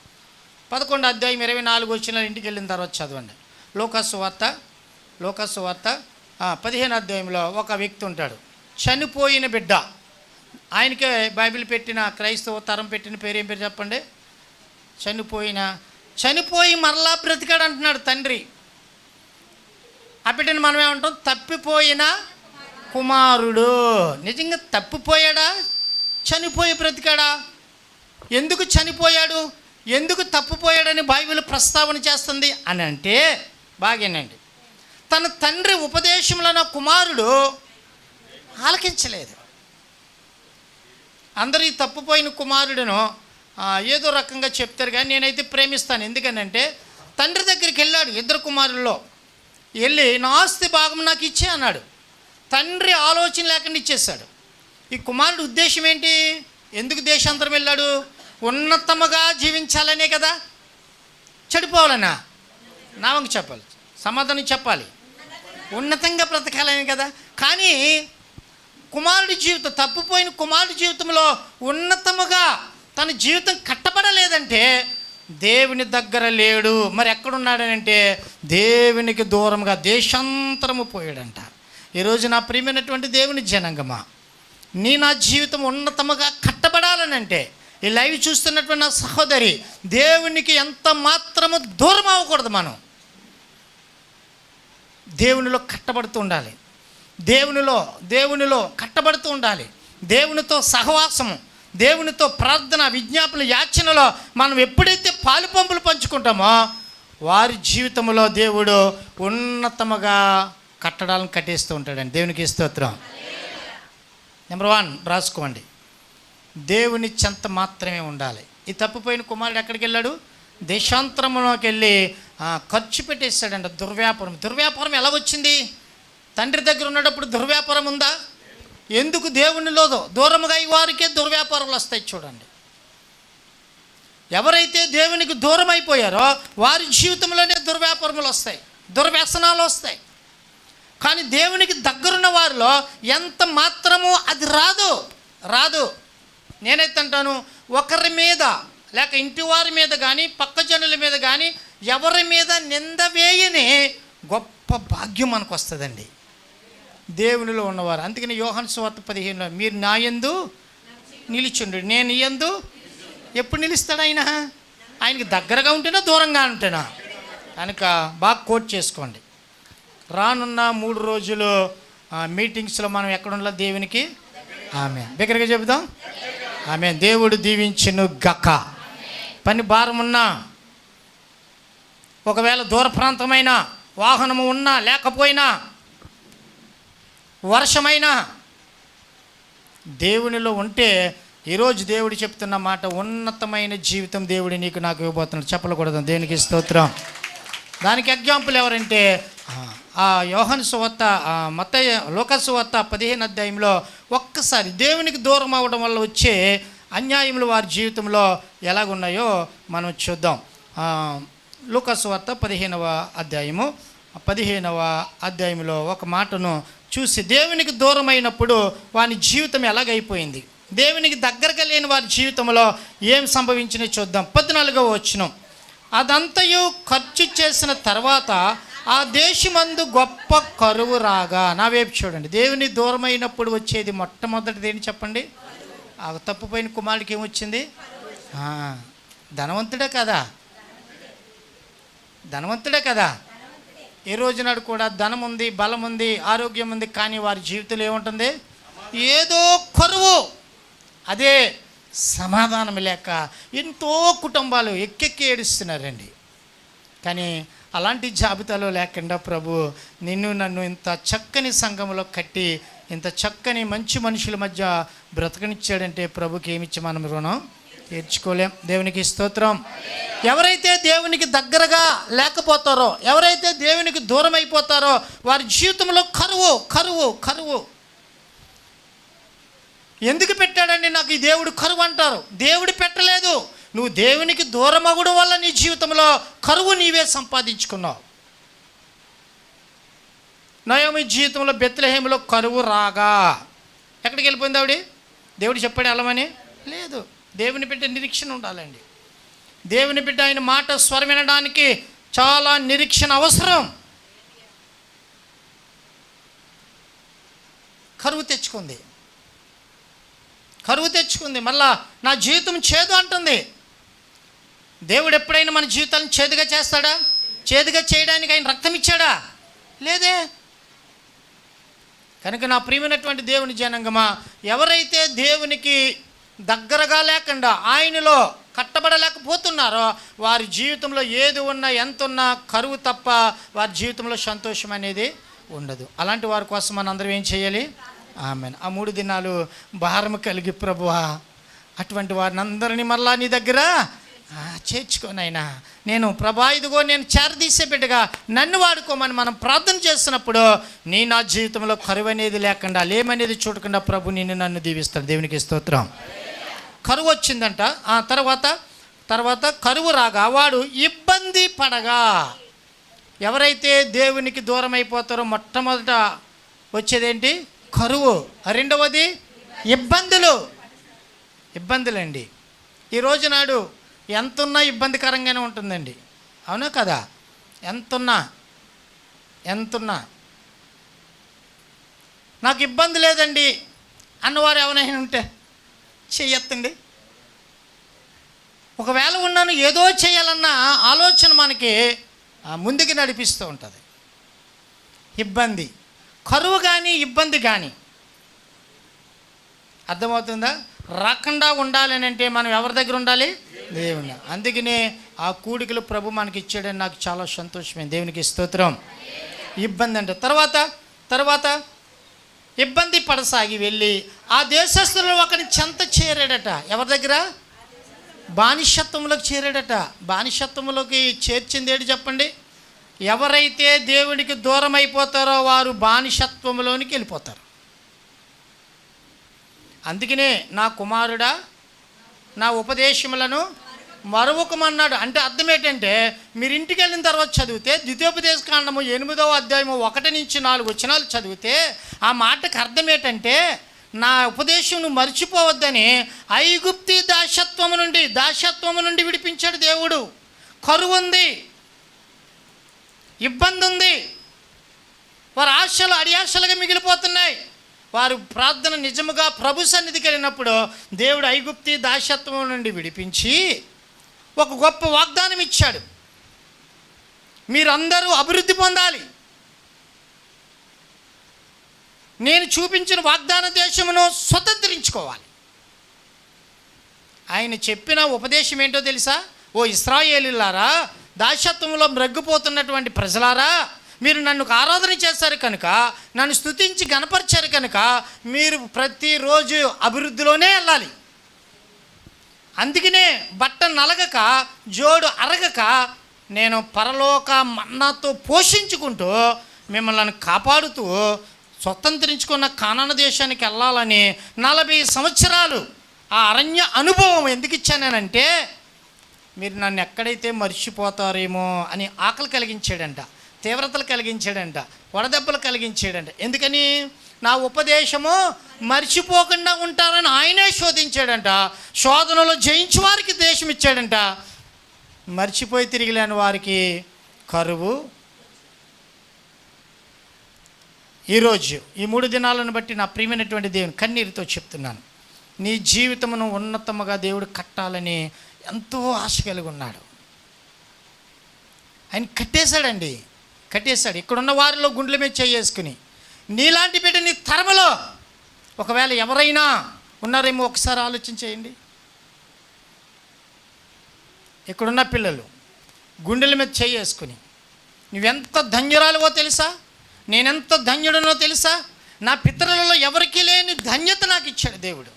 11వ అధ్యాయం 24 వచ్చిన ఇంటికి వెళ్ళిన తర్వాత చదవండి. లూకాసు వార్త 15వ అధ్యాయంలో ఒక వ్యక్తి ఉంటాడు, చనిపోయిన బిడ్డ. ఆయనకే బైబిల్ పెట్టిన క్రైస్తవ తరం పెట్టిన పేరు ఏం పేరు చెప్పండి? చనిపోయి మరలా బ్రతికాడు అంటున్నాడు తండ్రి. ఆ బిడ్డని మనం ఏమంటాం? తప్పిపోయిన కుమారుడు. నిజంగా తప్పిపోయాడా? చనిపోయి బ్రతికాడా? ఎందుకు చనిపోయాడు, ఎందుకు తప్పిపోయాడని బైబిల్ ప్రస్తావన చేస్తుంది అని అంటే, బాగేనండి, తన తండ్రి ఉపదేశంలో కుమారుడు ఆలకించలేదు. అందరూ ఈ తప్పిపోయిన కుమారుడును ఏదో రకంగా చెప్తారు, కానీ నేనైతే ప్రేమిస్తాను. ఎందుకనంటే తండ్రి దగ్గరికి వెళ్ళాడు, 2 కుమారుల్లో వెళ్ళి నా ఆస్తి భాగం నాకు ఇచ్చే అన్నాడు. తండ్రి ఆలోచన లేకుండా ఇచ్చేశాడు. ఈ కుమారుడు ఉద్దేశం ఏంటి? ఎందుకు దేశాంతరం వెళ్ళాడు? ఉన్నతముగా జీవించాలనే కదా. చెడిపోవాలన్నా? నా వంక చెప్పాలి, సమాధానం చెప్పాలి. ఉన్నతంగా బ్రతకాలని కదా. కానీ కుమారుడి జీవితం, తప్పిపోయిన కుమారుడి జీవితంలో ఉన్నతముగా తన జీవితం కట్టబడలేదంటే దేవుని దగ్గర లేడు. మరి ఎక్కడున్నాడనంటే దేవునికి దూరంగా దేశాంతరము పోయాడంట. ఈరోజు నా ప్రియమైనటువంటి దేవుని జనాంగమా, నా జీవితం ఉన్నతముగా కట్టబడాలనంటే ఈ లైవ్ చూస్తున్నటువంటి నా సహోదరి, దేవునికి ఎంత మాత్రము దూరం అవ్వకూడదు. మనం దేవునిలో కట్టబడుతూ ఉండాలి. దేవునిలో కట్టబడుతూ ఉండాలి. దేవునితో సహవాసము, దేవునితో ప్రార్థన, విజ్ఞాపన, యాచనలో మనం ఎప్పుడైతే పాలు పంపులు పంచుకుంటామో వారి జీవితంలో దేవుడు ఉన్నతముగా కట్టడాలను కట్టేస్తూ ఉంటాడండి. దేవునికి స్తోత్రం. నెంబర్ 1 రాసుకోండి, దేవుని చెంత మాత్రమే ఉండాలి. ఈ తప్పిపోయిన కుమారుడు ఎక్కడికి వెళ్ళాడు? దేశాంతరంలోకి వెళ్ళి ఖర్చు పెట్టేశాడంట. దుర్వ్యాపారం ఎలా వచ్చింది? తండ్రి దగ్గర ఉన్నప్పుడు దుర్వ్యాపారం ఉందా? ఎందుకు దేవునిలో దూరముగా ఈ వారికే దుర్వ్యాపారాలు వస్తాయి. చూడండి, ఎవరైతే దేవునికి దూరం అయిపోయారో వారి జీవితంలోనే దుర్వ్యాపారములు వస్తాయి, దుర్వ్యసనాలు వస్తాయి. కానీ దేవునికి దగ్గరున్న వారిలో ఎంత మాత్రము అది రాదు. నేనైతే అంటాను, ఒకరి మీద లేక ఇంటి వారి మీద కానీ పక్క జనుల మీద కానీ ఎవరి మీద నింద వేయని గొప్ప భాగ్యం మనకు వస్తుందండి దేవునిలో ఉన్నవారు. అందుకని యోహాను సువార్త 15లో మీరు నా యందు నిలిచుండు, నేను నీ యందు. ఎప్పుడు నిలుస్తాడు ఆయన? ఆయనకి దగ్గరగా ఉంటేనా దూరంగా ఉంటేనా? కనుక బాగా కోట్ చేసుకోండి. రానున్న 3 రోజులు మీటింగ్స్లో మనం ఎక్కడ ఉండాలి? దేవునికి ఆమేన్. బిగ్గరగా చెబుదాం ఆమేన్. దేవుడు దీవించును గక. పని భారం ఉన్నా, ఒకవేళ దూర ప్రాంతమైన వాహనము ఉన్నా లేకపోయినా, వర్షమైనా, దేవునిలో ఉంటే ఈరోజు దేవుడు చెప్తున్న మాట, ఉన్నతమైన జీవితం దేవుడు నీకు నాకు ఇవ్వబోతున్నాడు. చెప్పకూడదు. దేవునికి స్తోత్రం. దానికి ఎగ్జాంపుల్ ఎవరంటే యోహాను సువార్త, మత్తయి, లూకా సువార్త 15 అధ్యాయంలో ఒక్కసారి దేవునికి దూరం అవ్వడం వల్ల వచ్చే అన్యాయములు వారి జీవితంలో ఎలాగున్నాయో మనం చూద్దాం. లూకా సువార్త 15వ అధ్యాయంలో ఒక మాటను చూసి, దేవునికి దూరమైనప్పుడు వాని జీవితం ఎలాగైపోయింది, దేవునికి దగ్గరగా లేని వారి జీవితంలో ఏం సంభవించినా చూద్దాం. 14వ వచనం, అదంతయు ఖర్చు చేసిన తర్వాత ఆ దేశమందు గొప్ప కరువు రాగా. నా వైపు చూడండి. దేవుని దూరమైనప్పుడు వచ్చేది మొట్టమొదటిది ఏంటి చెప్పండి? ఆ తప్పిపోయిన కుమారుడికి ఏమొచ్చింది? ధనవంతుడే కదా. ఏ రోజునాడు కూడా ధనం ఉంది, బలం ఉంది, ఆరోగ్యం ఉంది, కానీ వారి జీవితంలో ఏముంటుంది? ఏదో కరువు. అదే సమాధానం లేక ఎంతో కుటుంబాలు ఎక్కెక్కి ఏడుస్తున్నారండి. కానీ అలాంటి జాబితాలో లేకుండా ప్రభు నన్ను ఇంత చక్కని సంఘంలో కట్టి ఇంత చక్కని మంచి మనుషుల మధ్య బ్రతకనిచ్చాడంటే ప్రభుకి ఏమిచ్చి మనం రుణం తీర్చుకోలేం. దేవునికి స్తోత్రం. ఎవరైతే దేవునికి దగ్గరగా లేకపోతారో, ఎవరైతే దేవునికి దూరం అయిపోతారో వారి జీవితంలో కరువు. ఎందుకు పెట్టాడండి నాకు ఈ దేవుడు కరువు అంటారు. దేవుడు పెట్టలేదు. నువ్వు దేవునికి దూరం అవ్వడం వల్ల నీ జీవితంలో కరువు నీవే సంపాదించుకున్నావు. నయోమి జీవితంలో బెత్లెహేములో కరువు రాగా ఎక్కడికి వెళ్ళిపోయింది ఆవిడ? దేవుడు చెప్పాడు వెళ్ళమని? లేదు. దేవుని బిడ్డ నిరీక్షణ ఉండాలండి. దేవుని బిడ్డ ఆయన మాట స్వరం వినడానికి చాలా నిరీక్షణ అవసరం. కరువు తెచ్చుకుంది. మళ్ళా నా జీవితం చేదు అంటుంది. దేవుడు ఎప్పుడైనా మన జీవితాలను చేదుగా చేస్తాడా? చేదుగా చేయడానికి ఆయన రక్తం ఇచ్చాడా? లేదే. కనుక నా ప్రియమైనటువంటి దేవుని జనాంగమా, ఎవరైతే దేవునికి దగ్గరగా లేకుండా ఆయనలో కట్టబడలేకపోతున్నారో వారి జీవితంలో ఏది ఉన్నా ఎంత ఉన్నా కరువు తప్ప వారి జీవితంలో సంతోషం అనేది ఉండదు. అలాంటి వారి కోసం మనం అందరం ఏం చేయాలి? ఆమేన్. ఆ 3 దినాలు భారము కలిగి ప్రభువా అటువంటి వారిని అందరినీ మళ్ళా నీ దగ్గర చేర్చుకోనైనా. నేను ప్రభా ఇదిగో నేను చేరదీసే బిడ్డగా నన్ను వాడుకోమని మనం ప్రార్థన చేస్తున్నప్పుడు నా జీవితంలో కరువు అనేది లేకుండా, లేమనేది చూడకుండా ప్రభు నన్ను దీవిస్తాడు. దేవునికి స్తోత్రం. కరువు వచ్చిందంట. ఆ తర్వాత కరువు రాగా వాడు ఇబ్బంది పడగా. ఎవరైతే దేవునికి దూరం అయిపోతారో మొట్టమొదట వచ్చేదేంటి? కరువు. రెండవది ఇబ్బందులండి. ఈ రోజు నాడు ఎంతున్నా ఇబ్బందికరంగానే ఉంటుందండి. అవునా కదా? ఎంతున్నా నాకు ఇబ్బంది లేదండి అన్నవారు ఎవరైనా ఉంటే చెయ్యొత్తండి. ఒకవేళ ఉన్నాను ఏదో చేయాలన్న ఆలోచన మనకి ముందుకు నడిపిస్తూ ఉంటుంది. ఇబ్బంది. కరువు కానీ ఇబ్బంది కానీ అర్థమవుతుందా? రాకుండా ఉండాలని అంటే మనం ఎవరి దగ్గర ఉండాలి? దేవుని. అందుకనే ఆ కూడికలు ప్రభు మనకి ఇచ్చాడని నాకు చాలా సంతోషమే. దేవునికి స్తోత్రం. ఇబ్బంది అంటే తర్వాత ఇబ్బంది పడసాగి వెళ్ళి ఆ దేశస్తుల్లో ఒకరిని చెంత చేరాడట. ఎవరి దగ్గర? బానిసత్వంలోకి చేరాడట. బానిసత్వంలోకి చేర్చింది ఏంటి చెప్పండి? ఎవరైతే దేవునికి దూరం అయిపోతారో వారు బానిసత్వంలోనికి వెళ్ళిపోతారు. అందుకనే నా కుమారుడా నా ఉపదేశములను మరొకమన్నాడు. అంటే అర్థం ఏంటంటే, మీరు ఇంటికి వెళ్ళిన తర్వాత చదివితే ద్వితీయోపదేశ కాండము 8వ అధ్యాయము 1-4 వచనాలు చదివితే ఆ మాటకు అర్థం ఏంటంటే, నా ఉపదేశం నువ్వు మర్చిపోవద్దని ఐగుప్తి దాస్యత్వము నుండి విడిపించాడు దేవుడు. కరువు ఉంది, ఇబ్బంది ఉంది, వారి ఆశలు అడియాశలుగా మిగిలిపోతున్నాయి. వారు ప్రార్థన నిజముగా ప్రభు సన్నిధికి వెళ్ళినప్పుడు దేవుడు ఐగుప్తి దాస్యత్వం నుండి విడిపించి ఒక గొప్ప వాగ్దానం ఇచ్చాడు. మీరందరూ అభివృద్ధి పొందాలి, నేను చూపించిన వాగ్దాన దేశమును స్వతంత్రించుకోవాలి. ఆయన చెప్పిన ఉపదేశం ఏంటో తెలుసా? ఓ ఇశ్రాయేలీయులారా, దాస్యత్వంలో మ్రగ్గిపోతున్నటువంటి ప్రజలారా, మీరు నన్ను ఆరాధన చేశారు కనుక, నన్ను స్తుతించి గణపరిచారు కనుక మీరు ప్రతిరోజు అభివృద్ధిలోనే వెళ్ళాలి. అందుకనే బట్ట నలగక జోడు అరగక నేను పరలోక మన్నాతో పోషించుకుంటూ మిమ్మల్ని కాపాడుతూ స్వతంత్రించుకున్న కానాను దేశానికి వెళ్ళాలని 40 సంవత్సరాలు ఆ అరణ్య అనుభవం ఎందుకు ఇచ్చానంటే, మీరు నన్ను ఎక్కడైతే మర్చిపోతారేమో అని ఆకలి కలిగించాడంట, తీవ్రతలు కలిగించాడంట, వడదెబ్బలు కలిగించాడంట. ఎందుకని? నా ఉపదేశము మర్చిపోకుండా ఉంటారని ఆయనే శోధించాడంట. శోధనలో జయించి వారికి దేశం ఇచ్చాడంట, మర్చిపోయి తిరిగిలేని వారికి కరువు. ఈరోజు ఈ 3 దినాలను బట్టి నా ప్రియమైనటువంటి దేవుని కన్నీరుతో చెప్తున్నాను, నీ జీవితమును ఉన్నతముగా దేవుడు కట్టాలని ఎంతో ఆశ కలిగి ఉన్నాడు. ఆయన కట్టేశాడు. ఇక్కడున్న వారిలో గుండెల మీద చేసుకుని, నీలాంటి బిడ్డ నీ తరములో ఒకవేళ ఎవరైనా ఉన్నారేమో ఒకసారి ఆలోచన చేయండి. ఇక్కడున్న పిల్లలు గుండెల మీద చేసుకుని, నువ్వెంత ధన్యురాలువో తెలుసా, నేనెంత ధన్యుడనో తెలుసా, నా పితరులలో ఎవరికీ లేని ధన్యత నాకు ఇచ్చాడు దేవుడు.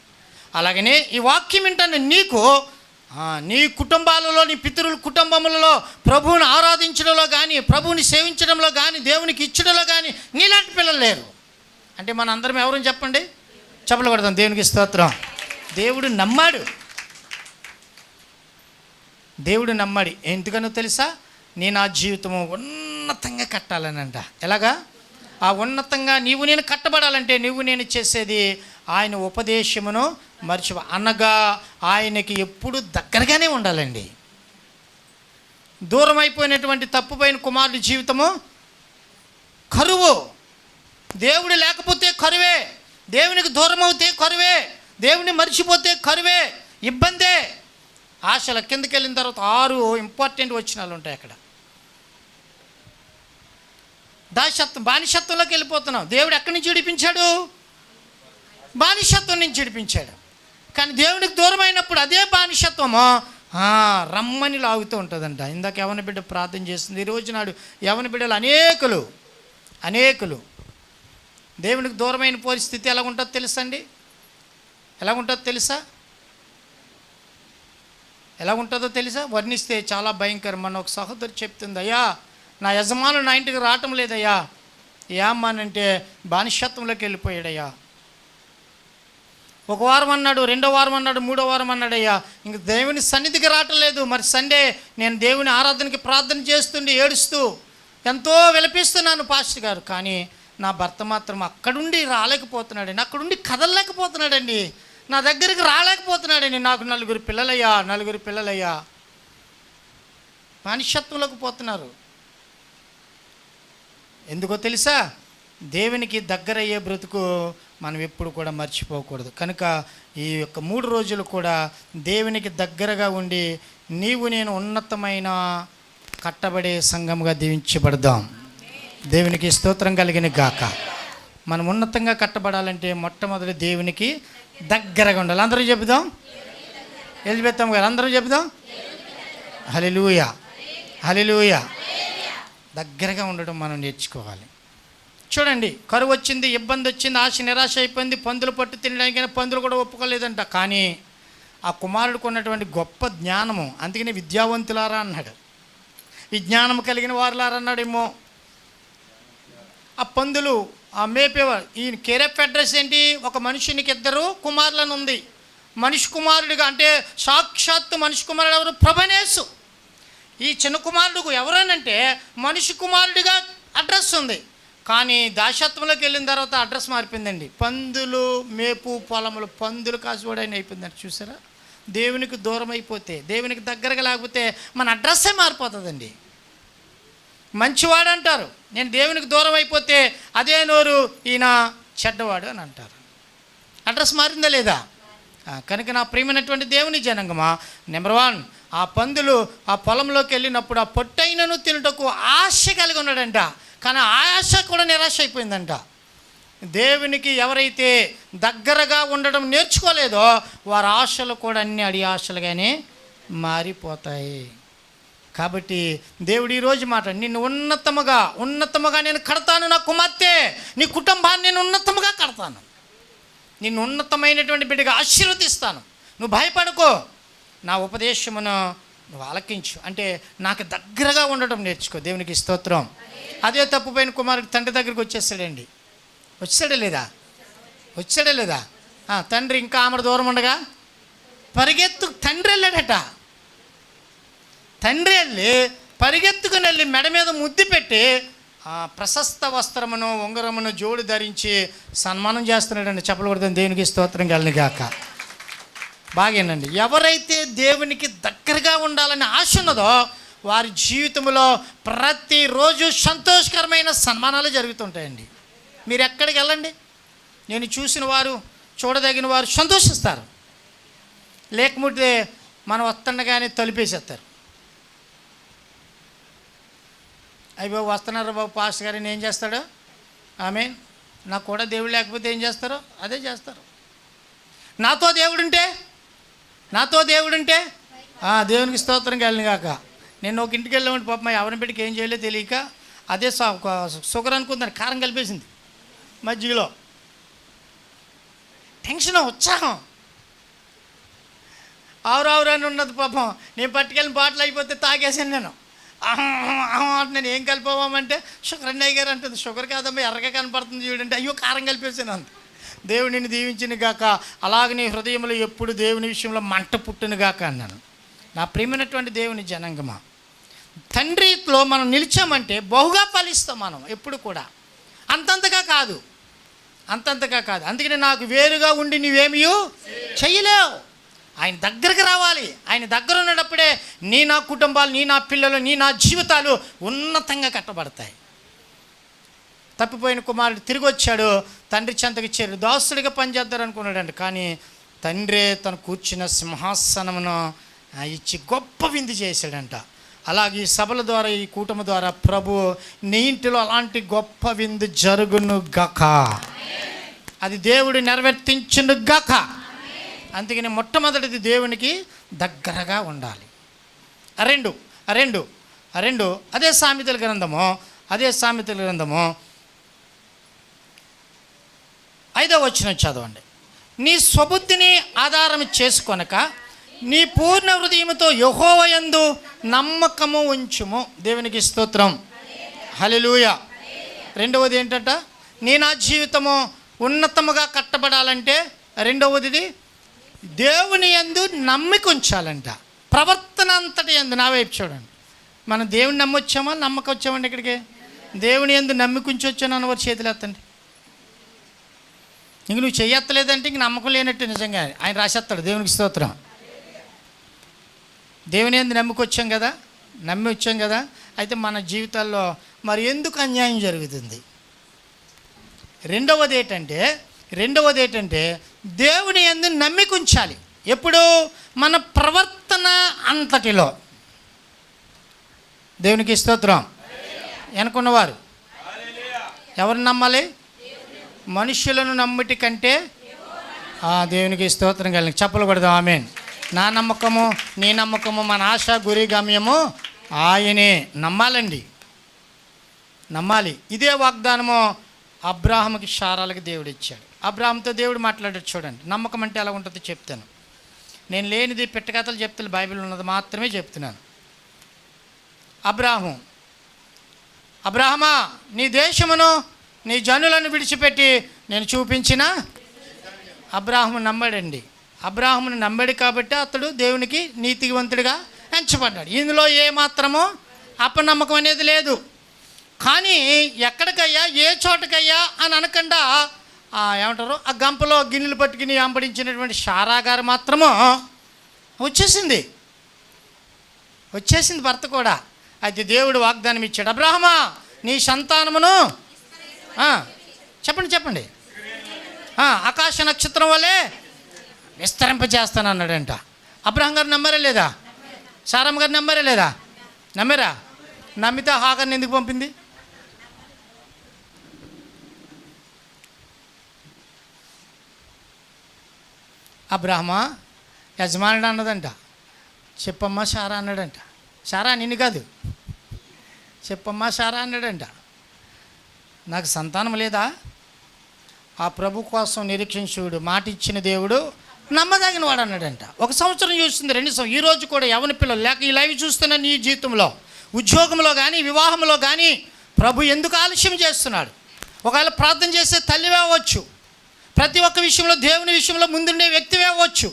అలాగనే ఈ వాక్యం వింటాను నీకు, నీ కుటుంబాలలో, నీ పితరుల కుటుంబములలో ప్రభువుని ఆరాధించడంలో కానీ, ప్రభువుని సేవించడంలో కానీ, దేవునికి ఇచ్చడంలో కానీ నీలాంటి పిల్లలు లేరు. అంటే మన అందరం ఎవరని చెప్పండి? చెప్పలు కొడతాం. దేవునికి స్తోత్రం. దేవుడు నమ్మాడు. ఎందుకనో తెలుసా? నేను నా జీవితము ఉన్నతంగా కట్టాలనంట. ఎలాగా? ఆ ఉన్నతంగా నేను కట్టబడాలంటే నేను చేసేది ఆయన ఉపదేశమును అనగా ఆయనకి ఎప్పుడు దగ్గరగానే ఉండాలండి. దూరం అయిపోయినటువంటి తప్పుపోయిన కుమారుడి జీవితము కరువు. దేవుడు లేకపోతే కరువే, దేవునికి దూరం అవుతే కరువే, దేవుని మర్చిపోతే కరువే, ఇబ్బందే. ఆశల కిందకి వెళ్ళిన తర్వాత 6 ఇంపార్టెంట్ వచనాలు ఉంటాయి అక్కడ. బానిసత్వంలోకి వెళ్ళిపోతున్నాం. దేవుడు ఎక్కడి నుంచి విడిపించాడు? బానిసత్వం నుంచి విడిపించాడు. కానీ దేవునికి దూరం అయినప్పుడు అదే బానిసత్వము రమ్మని లాగుతూ ఉంటుందంట. ఇందాక యవన బిడ్డ ప్రార్థన చేస్తుంది. ఈరోజు నాడు యవన బిడ్డలు అనేకులు దేవునికి దూరమైన పరిస్థితి ఎలా ఉంటుందో తెలుసండి? ఎలా ఉంటుందో తెలుసా? వర్ణిస్తే చాలా భయంకరం. మన ఒక సహోదరు చెప్తుంది, అయ్యా నా యజమానులు నా ఇంటికి రావటం లేదయ్యా. ఏమ్మానంటే బానిసత్వంలోకి వెళ్ళిపోయాడయ్యా. 1 వారం అన్నాడు, 2వ వారం అన్నాడు, 3వ వారం అన్నాడయ్యా. ఇంక దేవుని సన్నిధికి రావటం లేదు. మరి సండే నేను దేవుని ఆరాధనకి ప్రార్థన చేస్తుండి ఏడుస్తూ ఎంతో విలపిస్తున్నాను పాస్టర్ గారు. కానీ నా భర్త మాత్రం అక్కడుండి రాలేకపోతున్నాడండి, అక్కడుండి కదలలేకపోతున్నాడండి, నా దగ్గరికి రాలేకపోతున్నాడండి. నాకు 4 పిల్లలయ్యా. బానిసత్వంలోకి పోతున్నారు. ఎందుకో తెలుసా? దేవునికి దగ్గరయ్యే బ్రతుకు మనం ఎప్పుడు కూడా మర్చిపోకూడదు. కనుక ఈ యొక్క 3 రోజులు కూడా దేవునికి దగ్గరగా ఉండి నేను ఉన్నతమైన కట్టబడే సంఘంగా దీవించబడదాం. దేవునికి స్తోత్రం కలిగిన గాక. మనం ఉన్నతంగా కట్టబడాలంటే మొట్టమొదటి దేవునికి దగ్గరగా ఉండాలి. అందరూ చెబుదాం, ఎలిజబెత్తమ్మ గారు అందరూ చెబుదాం, హల్లెలూయా హల్లెలూయా. దగ్గరగా ఉండడం మనం నేర్చుకోవాలి. చూడండి, కరువు వచ్చింది, ఇబ్బంది వచ్చింది, ఆశ నిరాశ అయిపోయింది, పందులు పట్టు తినడానికైనా పందులు కూడా ఒప్పుకోలేదంట. కానీ ఆ కుమారుడికి ఉన్నటువంటి గొప్ప జ్ఞానము, అందుకని విద్యావంతులారా అన్నాడు, విజ్ఞానం కలిగిన వారులారా అన్నాడేమో. ఆ పందులు ఆ మేపేవారు. ఈయన కేరఫ్ అడ్రస్ ఏంటి? ఒక మనుషునికి 2 కుమారులను ఉంది. మనిషి కుమారుడిగా అంటే సాక్షాత్తు మనిషి కుమారుడు ఎవరు? ప్రభునేసు. ఈ చిన్న కుమారుడు ఎవరనంటే మనిషి కుమారుడిగా అడ్రస్ ఉంది. కానీ దాసత్వంలోకి వెళ్ళిన తర్వాత అడ్రస్ మారిపోయిందండి. పందులు మేపు పొలములు, పందులు కాసువాడని అయిపోయిందండి. చూసారా? దేవునికి దూరం అయిపోతే, దేవునికి దగ్గరగా లేకపోతే మన అడ్రస్సే మారిపోతుందండి. మంచివాడు అంటారు, నేను దేవునికి దూరం అయిపోతే అదే నోరు ఈయన చెడ్డవాడు అని అంటారు. అడ్రస్ మారిందా లేదా? కనుక నా ప్రియమైనటువంటి దేవుని జనంగమా, నెంబర్ 1, ఆ పందులు ఆ పొలంలోకి వెళ్ళినప్పుడు ఆ పొట్టైనను తినుటకు ఆశ కలిగి ఉన్నాడంట. కానీ ఆశ కూడా నిరాశ అయిపోయిందంట. దేవునికి ఎవరైతే దగ్గరగా ఉండడం నేర్చుకోలేదో వారి ఆశలు కూడా అన్ని అడి ఆశలుగానే మారిపోతాయి. కాబట్టి దేవుడు ఈరోజు మాట, నిన్ను ఉన్నతముగా నేను కడతాను. నా కుమార్తె, నీ కుటుంబాన్ని నేను ఉన్నతముగా కడతాను. నిన్ను ఉన్నతమైనటువంటి బిడ్డగా ఆశీర్వదిస్తాను. నువ్వు భయపడుకో, నా ఉపదేశమును నువ్వు ఆలకించు. అంటే నాకు దగ్గరగా ఉండటం నేర్చుకో. దేవునికి స్తోత్రం. అదే తప్పుపోయిన కుమారుడు తండ్రి దగ్గరికి వచ్చేసాడండి. వచ్చాడా లేదా? తండ్రి ఇంకా ఆమె దూరం ఉండగా తండ్రి వెళ్ళాడట. తండ్రి వెళ్ళి పరిగెత్తుకుని వెళ్ళి మెడ మీద ముద్దు పెట్టి ప్రశస్త వస్త్రమును ఉంగరమును జోడు ధరించి సన్మానం చేస్తున్నాడండి. చెప్పలు కొడుతుంది. దేవునికి స్తోత్రం కలిగిన గాక. బాగేనండి. ఎవరైతే దేవునికి దగ్గరగా ఉండాలని ఆశ ఉన్నదో వారి జీవితంలో ప్రతిరోజు సంతోషకరమైన సన్మానాలు జరుగుతుంటాయండి. మీరు ఎక్కడికి వెళ్ళండి, నేను చూసిన వారు, చూడదగిన వారు సంతోషిస్తారు. లేకపోతే మనం వస్తుండగానే తలుపేసేస్తారు. అయ్యి బాబు వస్తున్నారు బాబు పాస్టర్ గారిని ఏం చేస్తాడు? నాకు కూడా దేవుడు లేకపోతే ఏం చేస్తారో అదే చేస్తారు. నాతో దేవుడుంటే దేవునికి స్తోత్రం కలిగిన గాక. నేను ఒక ఇంటికి వెళ్ళామంటే పాపం ఎవరిని పెట్టి ఏం చేయలేదు తెలియక అదే షుగర్ అనుకుందని కారం కలిపేసింది మజ్జిగలో. టెన్షన్, ఉత్సాహం, ఆవురావురని ఉన్నది పాపం. నేను పట్టుకెళ్ళిన బాటిల్ అయిపోతే తాగేసాను. నేను ఏం కలిపామంటే షుగర్ అన్నయ్య గారు అంటుంది. షుగర్ కాదమ్మా, ఎర్రగా కనపడుతుంది చూడండి. అయ్యో కారం కలిపేసాను అంత. దేవుడిని దీవించిన గాక. అలాగే నీ హృదయంలో ఎప్పుడు దేవుని విషయంలో మంట పుట్టును గాక అన్నాను. నా ప్రియమైనటువంటి దేవుని జనాంగమా, తండ్రిలో మనం నిలిచామంటే బహుగా ఫలిస్తాం మనం ఎప్పుడు కూడా. అంతంతగా కాదు. అందుకని నాకు వేరుగా ఉండి నువ్వేమీ చెయ్యలేవు. ఆయన దగ్గరకు రావాలి. ఆయన దగ్గర ఉన్నప్పుడే నా కుటుంబాలు, నా పిల్లలు, నా జీవితాలు ఉన్నతంగా కట్టబడతాయి. తప్పిపోయిన కుమారుడు తిరిగి వచ్చాడు, తండ్రి చెంతకి చేరు దాసుడిగా పనిచేద్దారు అనుకున్నాడండి. కానీ తండ్రే తను కూర్చున్న సింహాసనమును ఇచ్చి గొప్ప విందు చేశాడంట. అలాగే ఈ సభల ద్వారా, ఈ కూటమి ద్వారా ప్రభు నీ ఇంటిలో అలాంటి గొప్ప విందు జరుగును గాక. అది దేవుడు నెరవేర్తించును గాక. అందుకని మొట్టమొదటిది దేవునికి దగ్గరగా ఉండాలి. రెండు అదే సామెతల గ్రంథము 5వ వచనం చదవండి. నీ స్వబుద్ధిని ఆధారం చేసుకొనక నీ పూర్ణ హృదయముతో యెహోవా యందు నమ్మకము ఉంచుము. దేవునికి స్తోత్రం, హల్లెలూయా. రెండవది ఏంటంట? నా జీవితము ఉన్నతముగా కట్టబడాలంటే రెండవది దేవుని యందు నమ్మిక ఉంచాలంట. ప్రవర్తన అంతటి యందు. నా వైపు చూడండి. మనం దేవుని నమ్మొచ్చామా, నమ్మకం వచ్చామండి ఇక్కడికి? దేవుని యందు నమ్మిక ఉంచొచ్చాను అన్నవారు చేతులు ఎత్తండి. ఇంక నువ్వు చెయ్యత్తలేదంటే ఇంక నమ్మకం లేనట్టు. నిజంగా ఆయన రాసేస్తాడు. దేవునికి స్తోత్రం. దేవుని యందు నమ్మి వచ్చాం కదా. అయితే మన జీవితాల్లో మరి ఎందుకు అన్యాయం జరుగుతుంది? రెండవది ఏంటంటే దేవుని యందు నమ్మిక ఉంచాలి. ఎప్పుడు? మన ప్రవర్తన అంతటిలో. దేవునికి స్తోత్రం. వెనుకున్నవారు ఎవరిని నమ్మాలి? మనుషులను నమ్ముటి కంటే దేవునికి స్తోత్రం కలిగి చప్పలు కొడదాం. ఆమేన్. నా నమ్మకము, నీ నమ్మకము, మన ఆశ, గురి, గమ్యము ఆయనే. నమ్మాలండి, నమ్మాలి. ఇదే వాగ్దానము అబ్రాహాముకి, శారాలకి దేవుడు ఇచ్చాడు. అబ్రాహాముతో దేవుడు మాట్లాడాడు. చూడండి, నమ్మకం అంటే ఎలా ఉంటుందో చెప్తాను. నేను లేనిది పెట్టకథలు చెప్తాను, బైబిల్ ఉన్నది మాత్రమే చెప్తున్నాను. అబ్రాహమా, నీ దేశమును, నీ జనులను విడిచిపెట్టి నేను చూపించిన. అబ్రాహాము నమ్మాడండి. అబ్రాహామును నమ్మాడు కాబట్టి అతడు దేవునికి నీతివంతుడిగా ఎంచబడ్డాడు. ఇందులో ఏమాత్రమో అపనమ్మకం అనేది లేదు. కానీ ఎక్కడికయ్యా, ఏ చోటకయ్యా అని అనకుండా ఏమంటారు, ఆ గంపలో గిన్నెలు పట్టుకుని అంబడించినటువంటి శారా గారు మాత్రము వచ్చేసింది భర్త కూడా. అయితే దేవుడు వాగ్దానం ఇచ్చాడు, అబ్రాహమా, నీ సంతానమును చెప్పండి ఆకాశ నక్షత్రం వలె విస్తరింపజేస్తాను అన్నాడంట. అబ్రాహం గారు నమ్మారా లేదా? శారమ్మ గారు నమ్మారా లేదా? నమ్మారా? నమ్మితే హాగర్ని ఎందుకు పంపింది? అబ్రాహమా, యజమానుడు అన్నదంట, చెప్పమ్మా శారా అన్నాడంట. శారా నిన్ను కాదు, చెప్పమ్మా శారా అన్నాడంట. నాకు సంతానం లేదా? ఆ ప్రభు కోసం నిరీక్షించుడు, మాట ఇచ్చిన దేవుడు నమ్మదగిన వాడు అన్నాడంట. 1 సంవత్సరం చూస్తుంది, 2 సంవత్సరం. ఈరోజు కూడా యవన పిల్లలు లేక ఈ లైవ్ చూస్తున్న నీ జీవితంలో, ఉద్యోగంలో కానీ, వివాహంలో కానీ ప్రభు ఎందుకు ఆలస్యం చేస్తున్నాడు? ఒకవేళ ప్రార్థన చేసే తల్లివే అవ్వచ్చు, ప్రతి ఒక్క విషయంలో దేవుని విషయంలో ముందుండే వ్యక్తివే అవ్వచ్చు.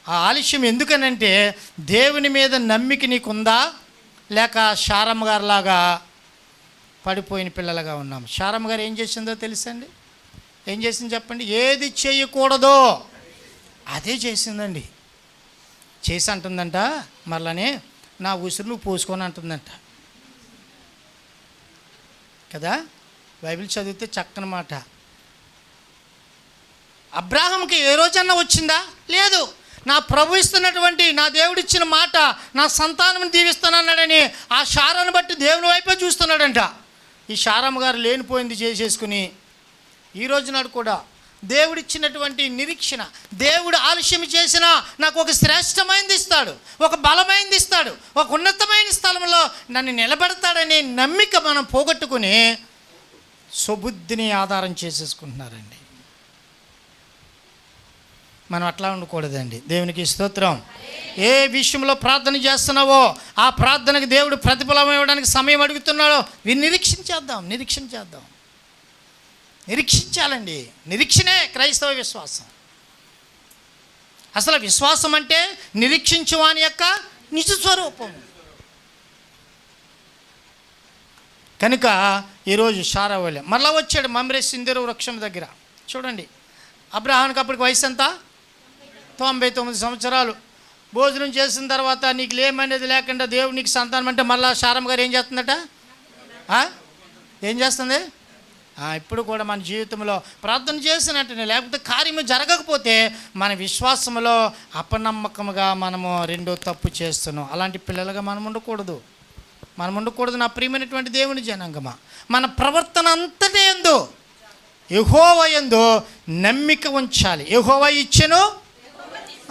ఆ ఆలస్యం ఎందుకనంటే దేవుని మీద నమ్మిక నీకుందా, లేక శారమ్మ గారిలాగా పడిపోయిన పిల్లలుగా ఉన్నాం. శారమ్మ గారు ఏం చేసిందో తెలుసండి? ఏం చేసింది చెప్పండి? ఏది చేయకూడదో అదే చేసిందండి. చేసి అంటుందంట, మరలానే నా ఉసురు నువ్వు పోసుకొని అంటుందంట కదా. బైబిల్ చదివితే చక్కని మాట. అబ్రాహాంకి ఏ రోజన్నా వచ్చిందా? లేదు. నా ప్రభు ఇస్తున్నటువంటి, నా దేవుడిచ్చిన మాట, నా సంతానం దీవిస్తానన్నాడని ఆ శారాను బట్టి దేవుని వైపే చూస్తున్నాడంట. ఈ శారమ్మ గారు లేనిపోయింది చేసేసుకుని ఈ రోజు నాడు కూడా దేవుడిచ్చినటువంటి నిరీక్షణ, దేవుడు ఆలస్యం చేసినా నాకు ఒక శ్రేష్టమైనది ఇస్తాడు, ఒక బలమైనది ఇస్తాడు, ఒక ఉన్నతమైన స్థలంలో నన్ను నిలబెడతాడనే నమ్మిక మనం పోగొట్టుకుని సుబుద్ధిని ఆధారం చేసేసుకుంటున్నారండి. మనం అట్లా ఉండకూడదండి. దేవునికి స్తోత్రం. ఏ విషయంలో ప్రార్థన చేస్తున్నావో ఆ ప్రార్థనకు దేవుడు ప్రతిఫలం ఇవ్వడానికి సమయం అడుగుతున్నాడో నిరీక్షించాలండి. నిరీక్షణే క్రైస్తవ విశ్వాసం. అసలు విశ్వాసం అంటే నిరీక్షించువాని యొక్క నిజ స్వరూపం. కనుక ఈరోజు శారా వలె మరలా వచ్చాడు మమ్రే సింధూర వృక్షం దగ్గర. చూడండి, అబ్రాహానికి అప్పటికి వయసు ఎంత? 99 సంవత్సరాలు. భోజనం చేసిన తర్వాత నీకు లేమనేది లేకుండా దేవుడు నీకు సంతానం అంటే మళ్ళీ శారమ్మ గారు ఏం చేస్తుందట? ఏం చేస్తుంది? ఇప్పుడు కూడా మన జీవితంలో ప్రార్థన చేసినట్టునే, లేకపోతే కార్యము జరగకపోతే మన విశ్వాసంలో అపనమ్మకముగా మనము రెండో తప్పు చేస్తున్నాం. అలాంటి పిల్లలుగా మనం ఉండకూడదు. నా ప్రియమైనటువంటి దేవుని జనాంగమా, మన ప్రవర్తన అంతటే యందు యెహోవా యందు నమ్మిక ఉంచాలి. యెహోవా ఇచ్చెను,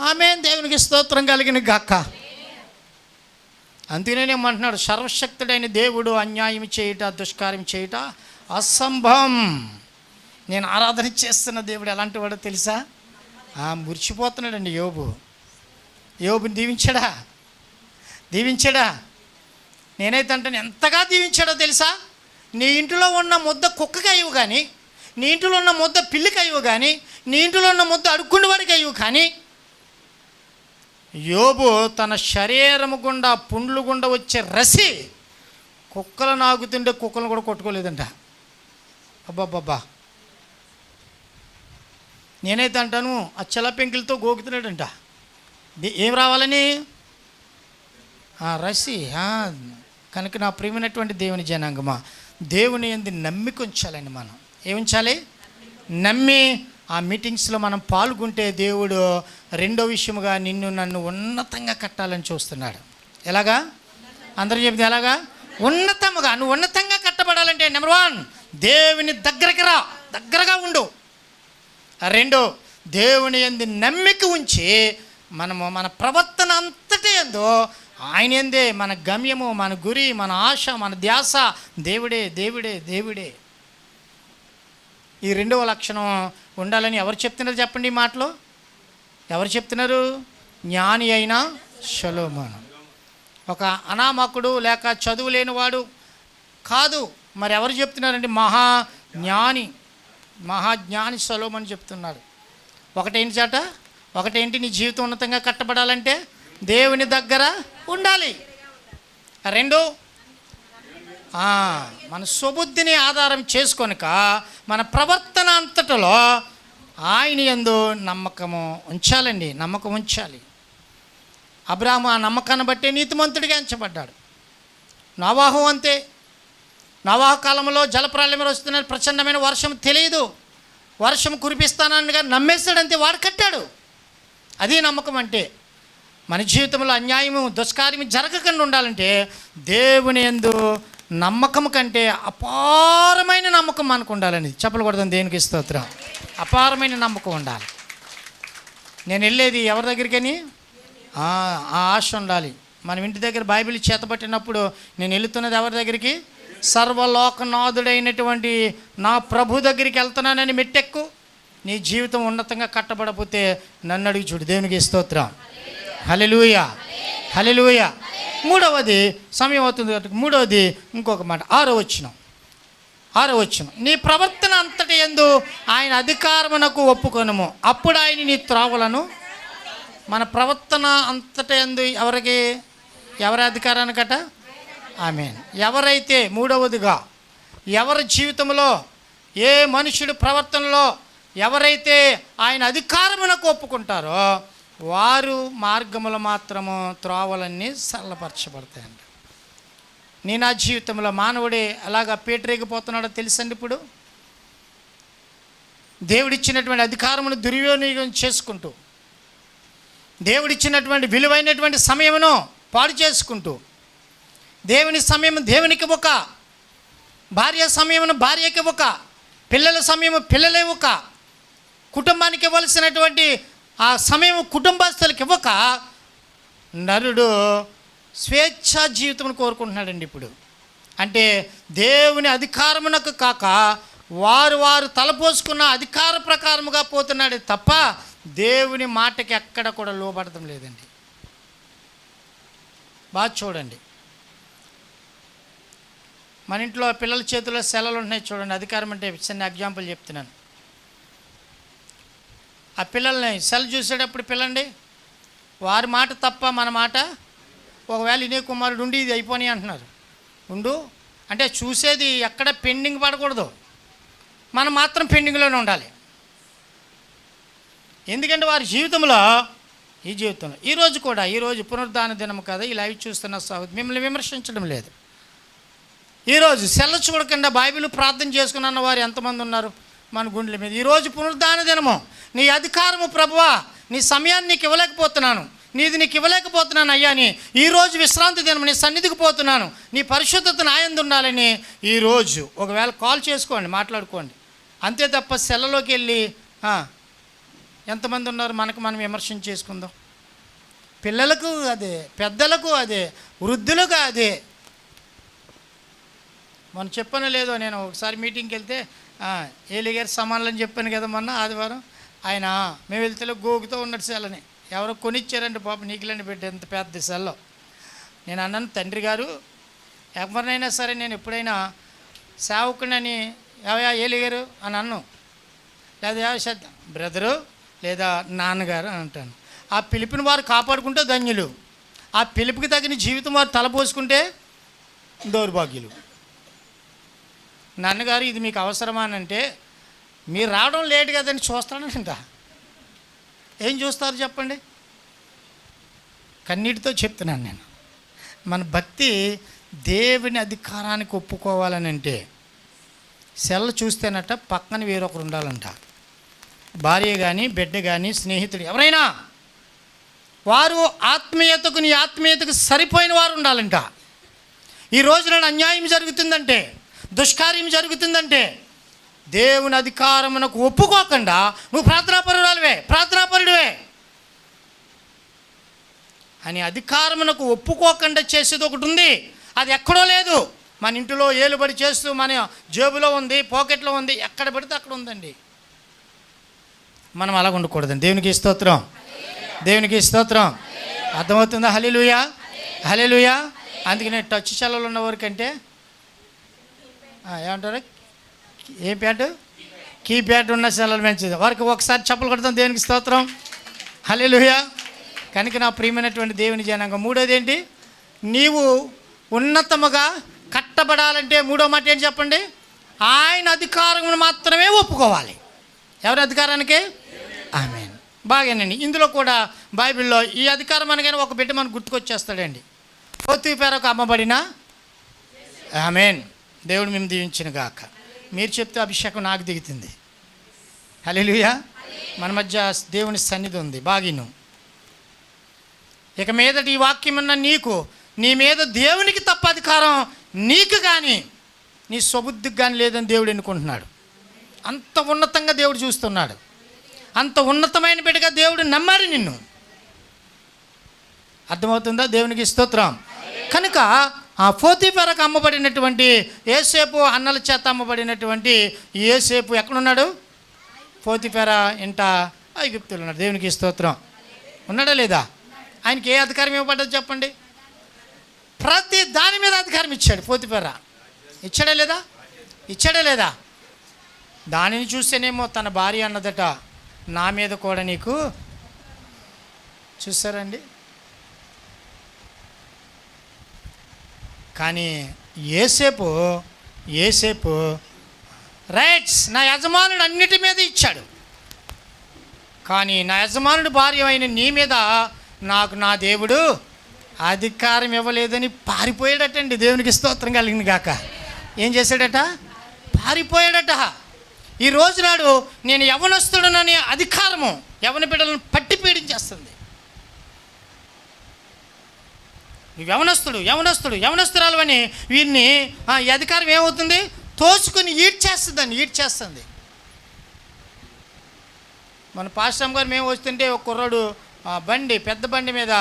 ఆమేన్. దేవునికి స్తోత్రం కలిగిన గాక. అందుకనేమంటున్నాడు, సర్వశక్తుడైన దేవుడు అన్యాయం చేయుట, దుష్కార్యం చేయుట అసంభవం. నేను ఆరాధన చేస్తున్న దేవుడు ఎలాంటి వాడో తెలుసా? మురిచిపోతున్నాడండి యోబుని దీవించాడా? నేనైతే అంటాను, ఎంతగా దీవించాడో తెలుసా? నీ ఇంటిలో ఉన్న ముద్ద కుక్కకి అయ్యవు కానీ, నీ ఇంటిలో ఉన్న ముద్ద పిల్లికి అయ్యవు కానీ, నీ ఇంటిలో ఉన్న ముద్ద అడుక్కుండి వాడికి అయ్యవు కానీ, యోబు తన శరీరము గుండా, పుండ్లు గుండా వచ్చే రసి కుక్కలు నాగుతుంటే కుక్కలను కూడా కొట్టుకోలేదంట. అబ్బాబ్బా, నేనైతే అంటాను ఆ చెల పెంకిలతో గోకుతున్నాడంట. ఏం రావాలని? రసి. కనుక నా ప్రియమైనటువంటి దేవుని జనాంగమా, దేవుని యందు నమ్మిక ఉంచాలండి. మనం ఏముంచాలి? నమ్మి ఆ మీటింగ్స్లో మనం పాల్గొంటే దేవుడు రెండో విషయముగా నన్ను ఉన్నతంగా కట్టాలని చూస్తున్నాడు. ఎలాగా? అందరూ చెప్తే ఎలాగా? ఉన్నతముగా. నువ్వు ఉన్నతంగా కట్టబడాలంటే నెంబర్ 1 దేవుని దగ్గరికి రా, దగ్గరగా ఉండు. రెండు, దేవుని యందు నమ్మిక ఉంచి మనము మన ప్రవర్తన అంతటి యందు ఆయన యందే మన గమ్యము, మన గురి, మన ఆశ, మన ధ్యాస దేవుడే దేవుడే దేవుడే. ఈ రెండవ లక్షణం ఉండాలని ఎవరు చెప్తున్నారు చెప్పండి? ఈ మాటలు ఎవరు చెప్తున్నారు? జ్ఞాని అయిన సొలొమోను. ఒక అనామకుడు లేక చదువు లేనివాడు కాదు, మరి ఎవరు చెప్తున్నారండి? మహాజ్ఞాని సొలొమోను చెప్తున్నాడు. ఒకటేంటి నీ జీవితం ఉన్నతంగా కట్టబడాలంటే దేవుని దగ్గర ఉండాలి. రెండు, మన సుబుద్ధిని ఆధారం చేసుకొనక మన ప్రవర్తన అంతటిలో ఆయన యందు నమ్మకం ఉంచాలి. అబ్రాహాము ఆ నమ్మకాన్ని బట్టే నీతిమంతుడిగా ఎంచబడ్డాడు. నోవాహు అంతే. నోవాహు కాలంలో జలప్రళయం వస్తున్నది, ప్రచండమైన వర్షం తెలియదు, వర్షం కురిపిస్తానని నమ్మేస్తాడంతే, వాడు కట్టాడు. అది నమ్మకం అంటే. మన జీవితంలో అన్యాయము, దుష్కార్యము జరగకుండా ఉండాలంటే దేవుని యందు నమ్మకం కంటే అపారమైన నమ్మకం మనకు ఉండాలని చెప్పలు కొడదాం. దేనికి స్తోత్రం. అపారమైన నమ్మకం ఉండాలి. నేను వెళ్ళేది ఎవరి దగ్గరికని ఆ ఆశ ఉండాలి. మనం ఇంటి దగ్గర బైబిల్ చేతబట్టినప్పుడు నేను వెళుతున్నది ఎవరి దగ్గరికి? సర్వలోకనాథుడైనటువంటి నా ప్రభు దగ్గరికి వెళ్తున్నానని మెట్టెక్కు. నీ జీవితం ఉన్నతంగా కట్టబడకపోతే నన్ను అడిగి చూడు. దేవునికి స్తోత్రం. హల్లెలూయా, హల్లెలూయా. మూడవది, సమయం అవుతుంది కాబట్టి మూడవది ఇంకొక మాట, ఆరో వచనం. నీ ప్రవర్తన అంతటి యందు ఆయన అధికారమునకు ఒప్పుకొనుము, అప్పుడు ఆయన నీ త్రోవలను. మన ప్రవర్తన అంతటి యందు ఎవరి అధికారానికట? ఆమేన్. ఎవరైతే, మూడవదిగా, ఎవరి జీవితంలో, ఏ మనుషుడు ప్రవర్తనలో ఎవరైతే ఆయన అధికారమునకు ఒప్పుకుంటారో వారు మార్గములు మాత్రము త్రోవలన్నీ సరళపరచబడతాయండి. నా జీవితంలో మానవుడే అలాగా పేటరేగిపోతున్నాడో తెలుసండి. ఇప్పుడు దేవుడిచ్చినటువంటి అధికారమును దుర్వినియోగం చేసుకుంటూ, దేవుడిచ్చినటువంటి విలువైనటువంటి సమయమును పాడు చేసుకుంటూ, దేవుని సమయం దేవునికి ఒక, భార్య సమయమును భార్యకి ఒక, పిల్లల సమయము పిల్లలే ఒక, కుటుంబానికి ఇవ్వాల్సినటువంటి ఆ సమయం కుటుంబస్తులకు ఇవ్వక నరుడు స్వేచ్ఛా జీవితం కోరుకుంటున్నాడండి ఇప్పుడు. అంటే దేవుని అధికారమునకు కాక వారు తలపోసుకున్న అధికార ప్రకారముగా పోతున్నాడే తప్ప దేవుని మాటకి ఎక్కడ కూడా లోబడటం లేదండి. బాగా చూడండి, మన ఇంట్లో పిల్లల చేతిలో సెలవులు ఉన్నాయి చూడండి. అధికారం అంటే చిన్న ఎగ్జాంపుల్ చెప్తున్నాను. ఆ పిల్లల్ని సెల్ చూసేటప్పుడు పిల్లండి, వారి మాట తప్ప మన మాట, ఒకవేళ ఇనే కుమారుడు ఉండి ఇది అయిపోయి అంటున్నారు, ఉండు అంటే చూసేది ఎక్కడ పెండింగ్ పడకూడదు, మనం మాత్రం పెండింగ్లోనే ఉండాలి. ఎందుకంటే వారి జీవితంలో ఈరోజు పునరుద్ధాన దినం కదా, ఈ లైవ్ చూస్తున్న సహోదరు మిమ్మల్ని విమర్శించడం లేదు. ఈరోజు సెల్ల చూడకుండా బైబిల్ ప్రార్థన చేసుకున్న వారు ఎంతమంది ఉన్నారు మన గుండెల మీద? ఈరోజు పునరుద్ధాన దినము, నీ అధికారము ప్రభువా, నీ సమయాన్ని నీకు ఇవ్వలేకపోతున్నాను, నీకు ఇవ్వలేకపోతున్నాను అయ్యా అని ఈరోజు విశ్రాంతి దినం నీ సన్నిధికి పోతున్నాను, నీ పరిశుద్ధత నా యందు ఉండాలని ఈరోజు ఒకవేళ కాల్ చేసుకోండి, మాట్లాడుకోండి. అంతే తప్ప సెలలోకి వెళ్ళి ఎంతమంది ఉన్నారు మనకు మనం విమర్శన చేసుకుందాం. పిల్లలకు అదే, పెద్దలకు అదే, వృద్ధులకు అదే. మనం చెప్పను లేదో, నేను ఒకసారి మీటింగ్కి వెళ్తే ఏలి గారి సమానులు అని చెప్పాను కదా మొన్న ఆదివారం. ఆయన మేము వెళ్తే గోగుతూ ఉన్నట్టు సెల్లని ఎవరో కొనిచ్చారండి పాప, నీకులండి పెట్టి ఎంత పెద్ద సెల్లో. నేను అన్నాను, తండ్రి గారు ఎవరినైనా సరే నేను ఎప్పుడైనా సేవకునని ఎవయా ఏలి గారు అని అన్ను, లేదా బ్రదరు లేదా నాన్నగారు అని అంటాను. ఆ పిలుపుని వారు కాపాడుకుంటే ధన్యులు, ఆ పిలుపుకి తగిన జీవితం వారు తలపోసుకుంటే దౌర్భాగ్యులు. నాన్నగారు ఇది మీకు అవసరమా అని అంటే, మీరు రావడం లేట్ కదని చూస్తానంట. ఏం చూస్తారు చెప్పండి? కన్నీటితో చెప్తున్నాను నేను. మన భక్తి దేవుని అధికారానికి ఒప్పుకోవాలని అంటే సెల్ చూస్తేనట పక్కన వేరొకరు ఉండాలంట. భార్య కానీ, బిడ్డ కానీ, స్నేహితుడు ఎవరైనా వారు ఆత్మీయతకు, నీ ఆత్మీయతకు సరిపోయిన వారు ఉండాలంట. ఈ రోజున అన్యాయం జరుగుతుందంటే, దుష్కార్యం జరుగుతుందంటే దేవుని అధికారమునకు ఒప్పుకోకుండా నువ్వు ప్రార్థనాపరుడివే అని అధికారమునకు ఒప్పుకోకుండా చేసేది ఒకటి ఉంది. అది ఎక్కడో లేదు, మన ఇంటిలో ఏలుబడి చేస్తూ మన జేబులో ఉంది, పాకెట్లో ఉంది, ఎక్కడ పడితే అక్కడ ఉందండి. మనం అలా ఉండకూడదండి. దేవునికి స్తోత్రం. అర్థమవుతుందా? హల్లెలూయా. అందుకనే టచ్ సెల్లులు ఉన్న వారికంటే ఏమంటారు, ఏం ప్యాడ్, కీప్యాడ్ ఉన్న సెల్లులు మంచిది. వారికి ఒకసారి చప్పలు కొడతాం. దేవునికి స్తోత్రం. హల్లెలూయా. కనుక నా ప్రియమైనటువంటి దేవుని జనాంగం, మూడోది ఏంటి? నీవు ఉన్నతముగా కట్టబడాలంటే మూడో మాట ఏంటి చెప్పండి? ఆయన అధికారమును మాత్రమే ఒప్పుకోవాలి. ఎవరి అధికారానికి? ఆమేన్. బాగానండి. ఇందులో కూడా బైబిల్లో ఈ అధికారం అనగానే ఒక బిడ్డ మనకు గుర్తుకొచ్చేస్తాడండి. పోతీఫెరకు అమ్మబడిన. ఆమేన్. దేవుడు మేము దీవించిన గాక. మీరు చెప్తే అభిషేకం నాకు దిగుతుంది. హల్లెలూయా. మన మధ్య దేవుని సన్నిధి ఉంది. బాగిను. ఇక మీదటి ఈ వాక్యం ఉన్న నీ మీద దేవునికి తప్ప అధికారం నీకు కానీ నీ స్వబుద్ధికి కానీ లేదని దేవుడు ఎన్నుకుంటున్నాడు. అంత ఉన్నతంగా దేవుడు చూస్తున్నాడు. అంత ఉన్నతమైన బిడ్డగా దేవుడు నమ్మాడు నిన్ను. అర్థమవుతుందా? దేవునికి స్తోత్రం. కనుక ఆ పోతీఫెరకు అమ్మబడినటువంటి యోసేపు అన్నల చేత అమ్మబడినటువంటి యోసేపు ఎక్కడున్నాడు? పోతీఫెర ఇంట ఐగుప్తులో ఉన్నాడు. దేవునికి స్తోత్రం. ఉన్నాడా లేదా? ఆయనకి ఏ అధికారం ఇవ్వబడ్డది చెప్పండి? ప్రతి దాని మీద అధికారం ఇచ్చాడు. పోతీఫెర ఇచ్చాడా లేదా? దానిని చూస్తేనేమో తన భార్య అన్నదట, నా మీద కూడా నీకు. చూసారండి? కానీ యోసేపు రైట్స్ నా యజమానుడు అన్నిటి మీద ఇచ్చాడు, కానీ నా యజమానుడు భార్య అయిన నీ మీద నాకు నా దేవుడు అధికారం ఇవ్వలేదని పారిపోయాడటండి. దేవునికి స్తోత్రం కలిగింది గాక. ఏం చేశాడట? పారిపోయాడట. ఈ రోజు నాడు నేను యవనస్తుడననే అధికారము యవన బిడ్డలను పట్టి పీడించేస్తుంది. నువ్వు యవనస్తురాలు అని వీరిని ఈ అధికారం ఏమవుతుంది? తోసుకుని ఈడ్చేస్తుంది. మన పాస్టర్ గారు మేము వస్తుంటే ఒక కుర్రాడు పెద్ద బండి మీద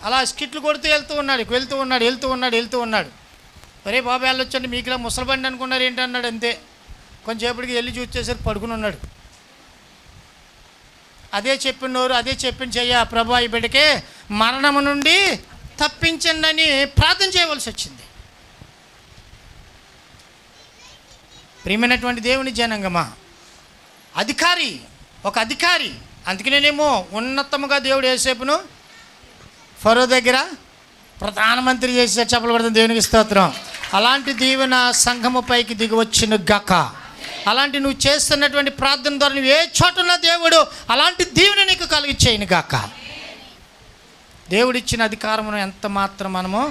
అలా స్కిట్లు కొడుతూ వెళ్తూ ఉన్నాడు. ఒరే బాబు వెళ్ళొచ్చండి, మీకు ఇలా ముసలి బండి అనుకున్నారు ఏంటి అన్నాడు. అంతే. కొంచెంసేపటికి వెళ్ళి చూసేసరికి పడుకుని ఉన్నాడు. అదే చెప్పిన చెయ్య ప్రభు ఈ బిడ్డకే మరణము నుండి తప్పించండి అని ప్రార్థన చేయవలసి వచ్చింది. ప్రియమైనటువంటి దేవుని జనాంగమా, ఒక అధికారి. అందుకనేనేమో ఉన్నతముగా దేవుడు యోసేపును ఫరో దగ్గర ప్రధానమంత్రి చేసే చెప్పలు పడుతుంది. దేవునికి స్తోత్రం. అలాంటి దీవెన సంఘము పైకి దిగి వచ్చిన గాక. అలాంటి నువ్వు చేస్తున్నటువంటి ప్రార్థన ద్వారా నువ్వు ఏ చోటున్న దేవుడు అలాంటి దీవెన నీకు కలిగించేయను గాక. దేవుడిచ్చిన అధికారమును ఎంత మాత్రం మనము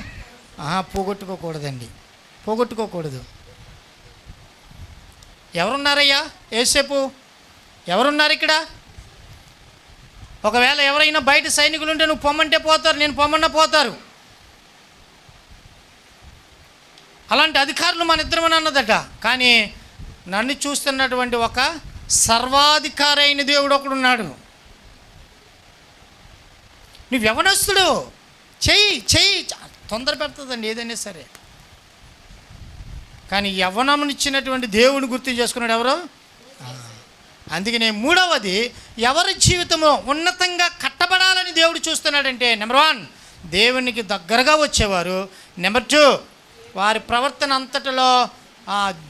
పోగొట్టుకోకూడదు. ఎవరున్నారయ్యా? యోసేపు ఎవరున్నారు ఇక్కడ? ఒకవేళ ఎవరైనా బయట సైనికులు ఉంటే నువ్వు పొమ్మంటే పోతారు, నేను పొమ్మన్నా పోతారు. అలాంటి అధికారులు మన ఇద్దరమని అన్నదట. కానీ నన్ను చూస్తున్నటువంటి ఒక సర్వాధికారి అయిన దేవుడు ఒకడున్నాడు. నువ్వు యవనస్తుడు, చెయ్యి తొందర పెడుతుందండి ఏదైనా సరే. కానీ యవ్వనమునిచ్చినటువంటి దేవుని గుర్తు చేసుకున్నాడు ఎవరు? అందుకనే మూడవది, ఎవరి జీవితము ఉన్నతంగా కట్టబడాలని దేవుడు చూస్తున్నాడంటే నెంబర్ 1 దేవునికి దగ్గరగా వచ్చేవారు. నెంబర్ 2 వారి ప్రవర్తన అంతటిలో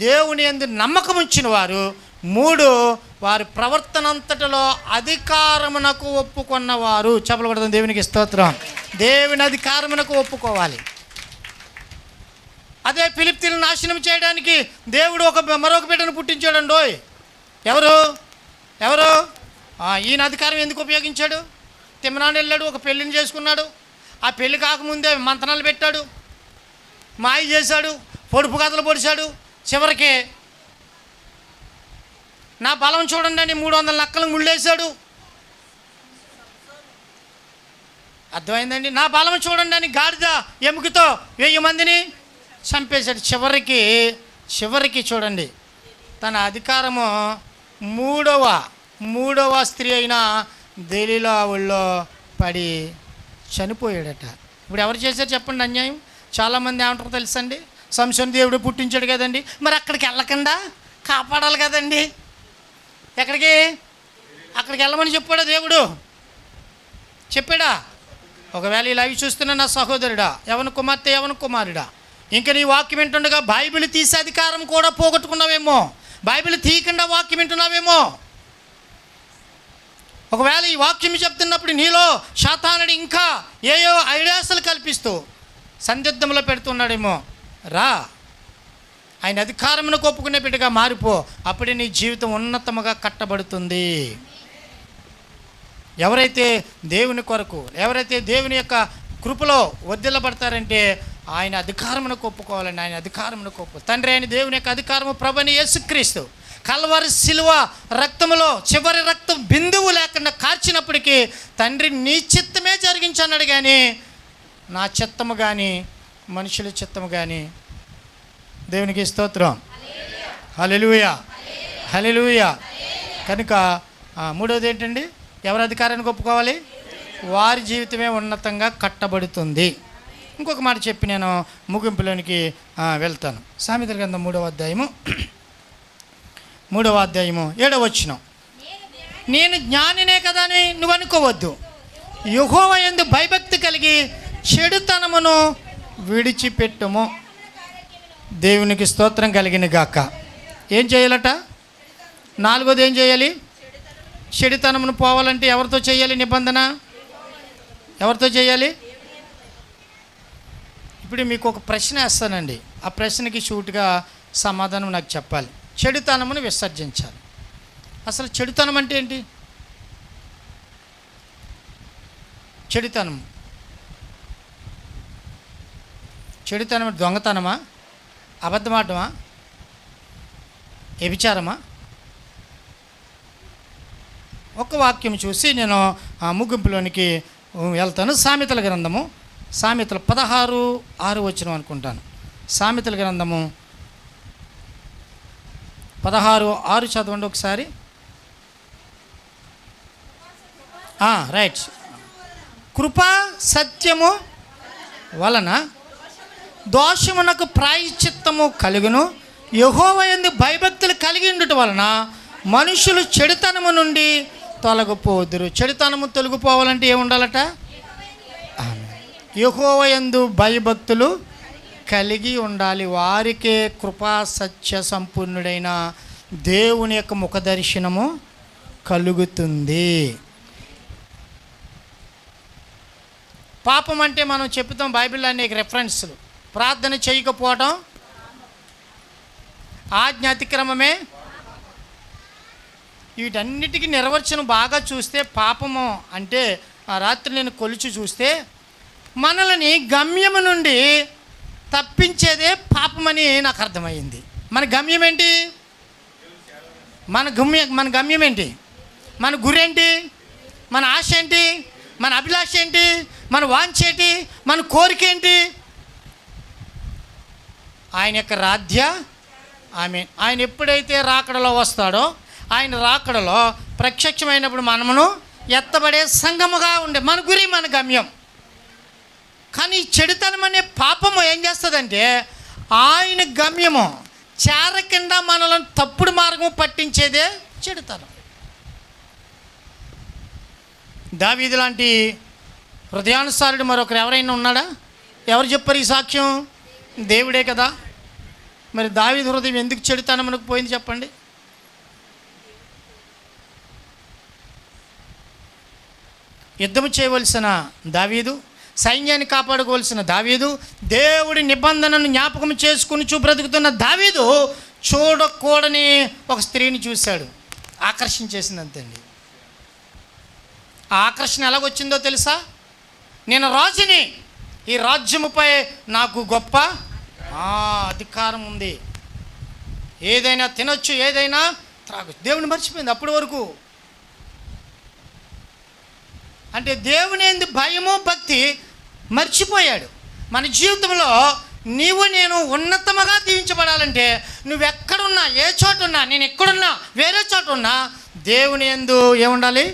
దేవుని యందు నమ్మకం ఉంచిన వారు. 3 వారి ప్రవర్తన అంతటిలో అధికారమునకు ఒప్పుకున్నవారు. చెప్పలు కొడతాం. దేవునికి స్తోత్రం. దేవుని అధికారమునకు ఒప్పుకోవాలి. అదే ఫిలిష్తీయులను నాశనం చేయడానికి దేవుడు మరొక బిడ్డను పుట్టించాడండో. ఎవరు ఈయన అధికారం ఎందుకు ఉపయోగించాడు? తిమ్మనాడు వెళ్ళాడు, ఒక పెళ్ళిని చేసుకున్నాడు. ఆ పెళ్ళి కాకముందే మంతనాలు పెట్టాడు, మాయ చేశాడు, పొడుపు కథలు పొడిచాడు. చివరికి నా బలం చూడండి అని 300 నక్కలకు ముళ్ళేశాడు. అర్థమైందండి? నా బలం చూడండి అని గాడిద ఎముకతో 1000 మందిని చంపేశాడు. చివరికి చివరికి చూడండి, తన అధికారము మూడవ స్త్రీ అయిన దెలీలా ఒళ్ళో పడి చనిపోయాడట. ఇప్పుడు ఎవరు చేశారు చెప్పండి అన్యాయం? చాలామంది ఏమంటారో తెలుసండి, సంసోను దేవుడు పుట్టించాడు కదండి, మరి అక్కడికి వెళ్ళకుండా కాపాడాలి కదండి. అక్కడికి వెళ్ళమని చెప్పాడా దేవుడు? చెప్పాడా? ఒకవేళ ఈ లైవ్ చూస్తున్న నా సహోదరుడా, యవన కుమార్తె, యవన కుమారుడా, ఇంకా నీ వాక్యం వింటుండగా బైబిల్ తీసే అధికారం కూడా పోగొట్టుకున్నావేమో, బైబిల్ తీయకుండా వాక్యం వింటున్నావేమో. ఒకవేళ ఈ వాక్యం చెప్తున్నప్పుడు నీలో శాతానుడు ఇంకా ఏయో ఐడియాస్లు కల్పిస్తూ సందిగ్ధంలో పెడుతున్నాడేమో. రా, ఆయన అధికారమును ఒప్పుకునే బిడ్డగా మారిపో. అప్పుడే నీ జీవితం ఉన్నతముగా కట్టబడుతుంది. ఎవరైతే దేవుని కొరకు, ఎవరైతే దేవుని యొక్క కృపలో వర్ధిల్లబడతారంటే ఆయన అధికారమును ఒప్పుకోవాలండి. ఆయన అధికారమును ఒప్పు తండ్రి అయిన దేవుని యొక్క అధికారము ప్రభువైన యేసుక్రీస్తు కల్వరి శిలువ రక్తములో చివరి రక్తం బిందువు లేకుండా కార్చినప్పటికీ తండ్రి నీ చిత్తమే జరిగించన్నాడు, కానీ నా చిత్తము కానీ మనుషుల చిత్తము కానీ. దేవునికి స్తోత్రం. హల్లెలూయా, హల్లెలూయా. కనుక మూడోది ఏంటండి? ఎవరి అధికారాన్ని ఒప్పుకోవాలి? వారి జీవితమే ఉన్నతంగా కట్టబడుతుంది. ఇంకొక మాట చెప్పి నేను ముగింపులోనికి వెళ్తాను. సామెతల గ్రంథం 3వ అధ్యాయము 7వ వచనం. నేను జ్ఞానినే కదా అని నువ్వు అనుకోవద్దు, యెహోవా యందు భయభక్తి కలిగి చెడుతనమును విడిచిపెట్టుము. దేవునికి స్తోత్రం కలిగిన గాక. ఏం చేయాలట? 4వది ఏం చేయాలి? చెడుతనమును పోవాలంటే ఎవరితో చేయాలి నిబంధన? ఎవరితో చేయాలి? ఇప్పుడు మీకు ఒక ప్రశ్న వేస్తానండి, ఆ ప్రశ్నకి షూట్గా సమాధానం నాకు చెప్పాలి. చెడుతనమును విసర్జించాలి. అసలు చెడుతనం అంటే ఏంటి? చెడుతనం దొంగతనమా, అబద్ధమాటమా, వ్యభిచారమా? ఒక వాక్యం చూసి నేను ముగింపులోనికి వెళ్తాను. సామెతల గ్రంథము, సామెతలు 16:6 వచనం అనుకుంటాను. సామెతల గ్రంథము 16:6 చదవండి ఒకసారి. రైట్. కృపా సత్యము వలన దోషమునకు ప్రాయశ్చిత్తము కలుగును, యెహోవా యందు భయభక్తులు కలిగి ఉండుట వలన మనుషులు చెడుతనము నుండి తొలగిపోదురు. చెడుతనము తొలగిపోవాలంటే ఏముండాలట? యెహోవా యందు భయభక్తులు కలిగి ఉండాలి. వారికే కృపా సత్య సంపూర్ణుడైన దేవుని యొక్క ముఖదర్శనము కలుగుతుంది. పాపం అంటే మనం చెప్తాం బైబిల్లో అనేక రెఫరెన్స్లు. ప్రార్థన చేయకపోవడం ఆజ్ఞ అతిక్రమమే. వీటన్నిటికీ నిర్వచనం బాగా చూస్తే పాపము అంటే ఆ రాత్రి నేను కొలిచి చూస్తే మనల్ని గమ్యము నుండి తప్పించేదే పాపమని నాకు అర్థమైంది. మన గమ్యం ఏంటి? మన గమ్యం ఏంటి? మన గురి ఏంటి? మన ఆశ ఏంటి? మన అభిలాష ఏంటి? మన వాంఛ ఏంటి? మన కోరిక ఏంటి? ఆయన యొక్క రాధ్య. ఆయన ఎప్పుడైతే రాకడలో వస్తాడో, ఆయన రాకడలో ప్రత్యక్షమైనప్పుడు మనమును ఎత్తబడే సంఘముగా ఉండే మన గురి, మన గమ్యం. కానీ చెడుతనం అనే పాపము ఏం చేస్తుందంటే ఆయన గమ్యము చేరకుండా మనలను తప్పుడు మార్గము పట్టించేదే చెడుతనం. దావీదు లాంటి హృదయానుసారుడు మరొకరు ఎవరైనా ఉన్నాడా? ఎవరు చెప్పారు ఈ సాక్ష్యం? దేవుడే కదా. మరి దావీదు హృదయం ఎందుకు చెడుతనమునకు పోయింది చెప్పండి? యుద్ధము చేయవలసిన దావీదు, సైన్యాన్ని కాపాడుకోవాల్సిన దావీదు, దేవుడి నిబంధనను జ్ఞాపకం చేసుకుని బ్రతుకుతున్న దావీదు చూడకూడని ఒక స్త్రీని చూశాడు, ఆకర్షించేసిందంతండి. ఆ ఆకర్షణ ఎలాగొచ్చిందో తెలుసా? నేను రాజుని, ఈ రాజ్యముపై నాకు గొప్ప అధికారం ఉంది, ఏదైనా తినొచ్చు, ఏదైనా త్రాగొచ్చు. దేవుని మర్చిపోయింది అప్పటి వరకు. అంటే దేవుని యందు భయము భక్తి మర్చిపోయాడు. మన జీవితంలో నీవు నేను ఉన్నతముగా దీవించబడాలంటే నువ్వెక్కడున్నా, ఏ చోటున్నా, నేను ఎక్కడున్నా, వేరే చోట ఉన్నా దేవుని యందు ఏముండాలి?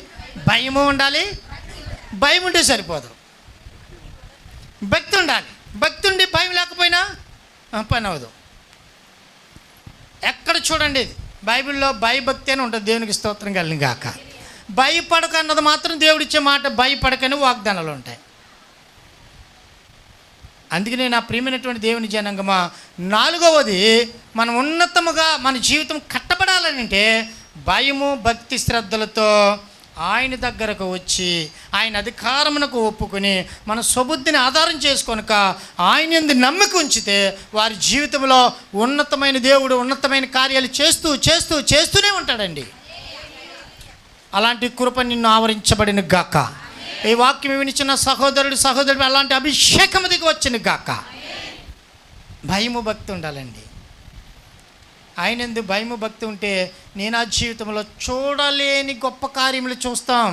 భయము ఉండాలి. భయం ఉంటే సరిపోదు, భక్తి ఉండాలి. భక్తి ఉండి భయం లేకపోయినా పని అవ్వదు. ఎక్కడ చూడండి బైబిల్లో భయభక్తి అని ఉంటుంది. దేవునికి స్తోత్రం కలిగిన గాక. భయపడక అన్నది మాత్రం దేవుడిచ్చే మాట. భయపడకని వాగ్దానాలు ఉంటాయి. అందుకనే నా ప్రియమైనటువంటి దేవుని జనాంగమా, 4వది మనం ఉన్నతముగా మన జీవితం కట్టబడాలని అంటే భయము భక్తి శ్రద్ధలతో ఆయన దగ్గరకు వచ్చి ఆయన అధికారమునకు ఒప్పుకొని మన స్వబుద్ధిని ఆధారం చేసుకొనక ఆయన యందు నమ్మకం ఉంచితే వారి జీవితంలో ఉన్నతమైన దేవుడు ఉన్నతమైన కార్యాలు చేస్తూనే ఉంటాడండి. అలాంటి కృప నిన్ను ఆవరించబడిన గాక. ఈ వాక్యం వినిచిన సహోదరుడు అలాంటి అభిషేకం దిగి వచ్చిన గాక. భయము భక్తి ఉండాలండి. ఆయన యందు భయము భక్తి ఉంటే నేను ఆ జీవితంలో చూడలేని గొప్ప కార్యములు చూస్తాం.